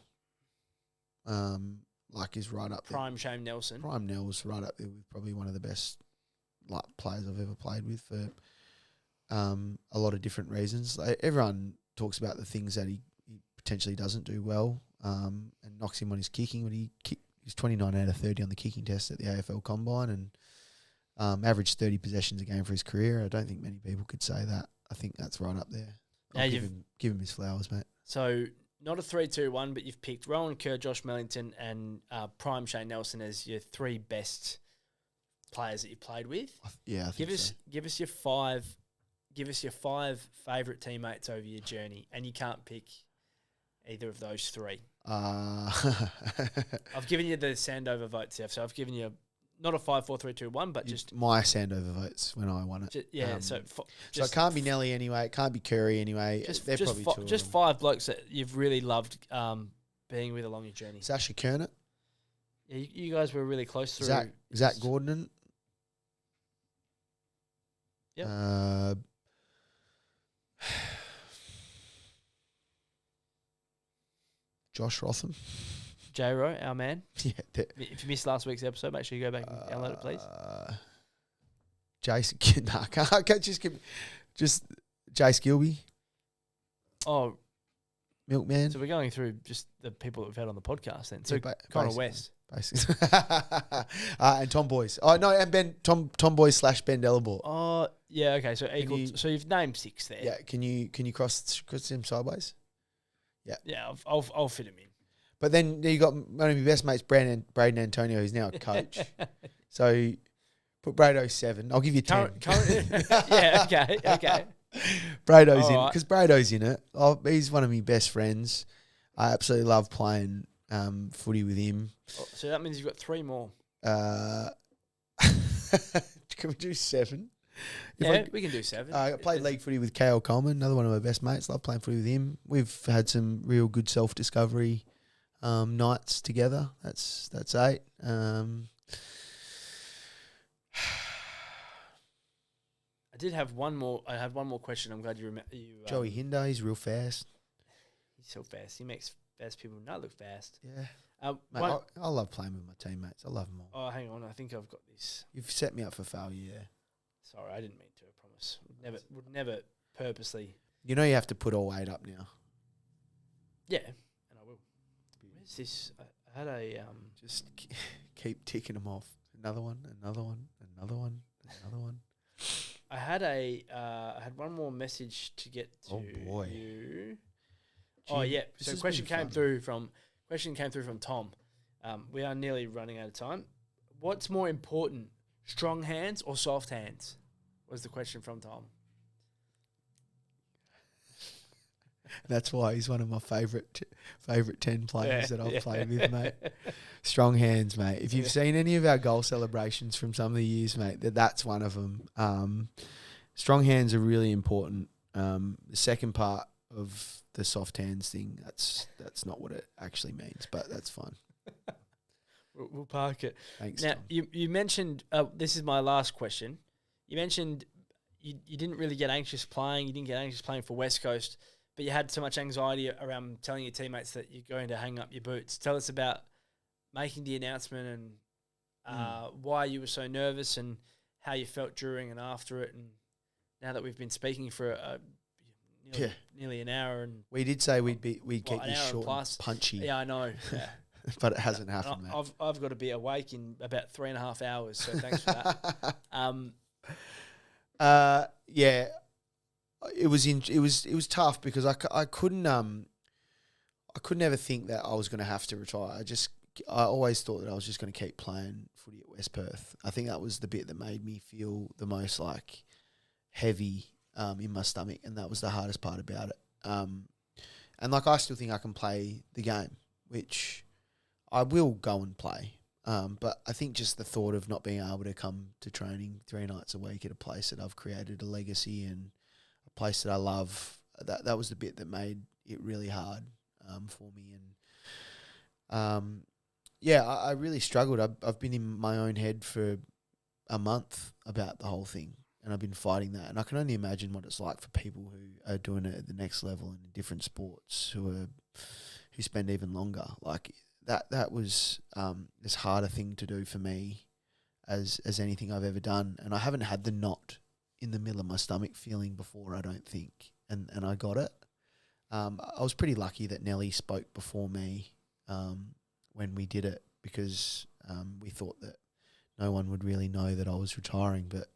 S2: is right up there.
S1: Prime Shane Nelson.
S2: Prime Nell's right up there with probably one of the best players I've ever played with for a lot of different reasons. Like, everyone talks about the things that he potentially doesn't do well and knocks him on his kicking. But he was 29 out of 30 on the kicking test at the AFL Combine and averaged 30 possessions a game for his career. I don't think many people could say that. I think that's right up there. I'll give him his flowers, mate.
S1: So not a 3-2-1, but you've picked Rowan Kerr, Josh Mellington, and Prime Shane Nelson as your three best players that you played with.
S2: Yeah, I think so.
S1: Give us your five favourite teammates over your journey, and you can't pick either of those three. I've given you the Sandover votes here, so I've given you not a 5-4-3-2-1, but just
S2: my Sandover votes when I won it.
S1: So
S2: it can't be Nelly anyway. It can't be Curry anyway. They're probably two.
S1: Just five blokes that you've really loved being with along your journey.
S2: Sasha Kernet.
S1: Yeah, you guys were really close through.
S2: Zach Gordon.
S1: Yep.
S2: Josh Rotham.
S1: J-Ro, our man.
S2: Yeah.
S1: If you missed last week's episode, make sure you go back and download it, please.
S2: Jason, I can't just Jace Gilby.
S1: Oh,
S2: Milkman.
S1: So we're going through just the people that we've had on the podcast then. So Connor West.
S2: Basically. And Tom Boyce. Oh, no, and Tom Boyce / Ben Delabore.
S1: Oh, yeah, okay. So so you've named 6 there.
S2: Yeah, can you cross him sideways? Yeah.
S1: Yeah, I'll fit him in.
S2: But then you got one of my best mates, Braden Antonio, who's now a coach. So put Brado 7. I'll give you 10.
S1: Yeah, okay.
S2: Brado's in because Brado's in it. He's one of my best friends. I absolutely love playing footy with him.
S1: So that means you've got 3 more.
S2: Can we do 7?
S1: We can do 7.
S2: I played league footy with Kale Coleman, another one of my best mates. Love playing footy with him. We've had some real good self-discovery nights together. That's 8.
S1: I did have one more. I had one more question. I'm glad you remember.
S2: Joey Hinder, he's real fast.
S1: He's so fast. He makes fast people not look fast.
S2: Yeah. Mate, I love playing with my teammates. I love them all.
S1: Oh, hang on. I think I've got this.
S2: You've set me up for failure there.
S1: Sorry, I didn't mean to. I promise. Would never purposely.
S2: You know you have to put all 8 up now.
S1: Yeah, and I will. Where's this? I had a
S2: Just keep ticking them off. Another one.
S1: I had one more message to get to.
S2: Oh boy.
S1: You. Oh yeah. So question came through from Tom. We are nearly running out of time. What's more important, strong hands or soft hands? Was the question from Tom.
S2: That's why he's one of my favourite 10 players that I've played with, mate. Strong hands, mate. If you've seen any of our goal celebrations from some of the years, mate, that's one of them. Strong hands are really important. The second part of the soft hands thing, that's not what it actually means, but that's fine.
S1: We'll park it.
S2: Thanks,
S1: now,
S2: Tom.
S1: you mentioned, this is my last question. You mentioned you didn't really get anxious playing. You didn't get anxious playing for West Coast, but you had so much anxiety around telling your teammates that you're going to hang up your boots. Tell us about making the announcement and why you were so nervous and how you felt during and after it. And now that we've been speaking for nearly an hour, and
S2: we did say we'd keep this short and punchy.
S1: Yeah, I know. Yeah.
S2: But it hasn't happened, mate.
S1: I've got to be awake in about 3.5 hours, so thanks for that.
S2: Yeah. It was tough because I couldn't ever think that I was going to have to retire. I always thought that I was just going to keep playing footy at West Perth. I think that was the bit that made me feel the most like heavy in my stomach, and that was the hardest part about it. And like I still think I can play the game, which I will go and play. But I think just the thought of not being able to come to training 3 nights a week at a place that I've created a legacy and a place that I love, that was the bit that made it really hard for me. And I really struggled. I've been in my own head for a month about the whole thing, and I've been fighting that. And I can only imagine what it's like for people who are doing it at the next level in different sports, who spend even longer. Like that was this harder thing to do for me as anything I've ever done. And I haven't had the knot in the middle of my stomach feeling before, I don't think. And I got it. I was pretty lucky that Nelly spoke before me when we did it, because we thought that no one would really know that I was retiring. But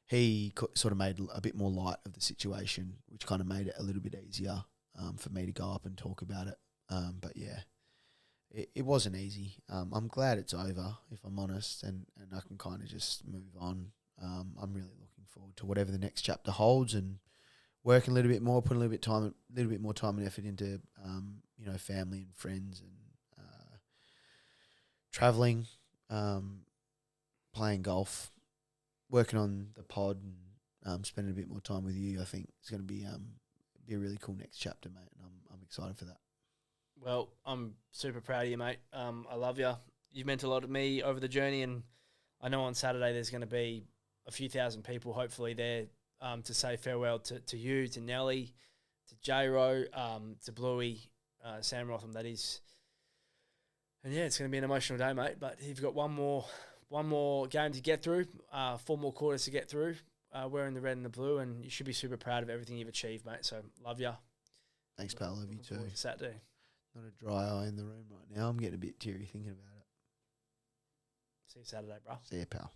S2: he sort of made a bit more light of the situation, which kind of made it a little bit easier for me to go up and talk about it. But yeah, it wasn't easy. I'm glad it's over, if I'm honest, and I can kind of just move on. I'm really looking forward to whatever the next chapter holds, and working a little bit more, putting a little bit more time and effort into family and friends, and traveling, playing golf, working on the pod, and spending a bit more time with you. I think it's going to be a really cool next chapter, mate, and I'm excited for that.
S1: Well, I'm super proud of you, mate. I love you. You've meant a lot to me over the journey, and I know on Saturday there's going to be a few thousand people, hopefully, there to say farewell to you, to Nelly, to J-Ro, to Bluey, Sam Rotham, that is. And yeah, it's going to be an emotional day, mate. But you've got one more game to get through, 4 more quarters to get through, wearing the red and the blue, and you should be super proud of everything you've achieved, mate. So love you.
S2: Thanks, pal. Love you too.
S1: Saturday.
S2: Not a dry eye in the room right now. I'm getting a bit teary thinking about it.
S1: See you Saturday, bro.
S2: See you, pal.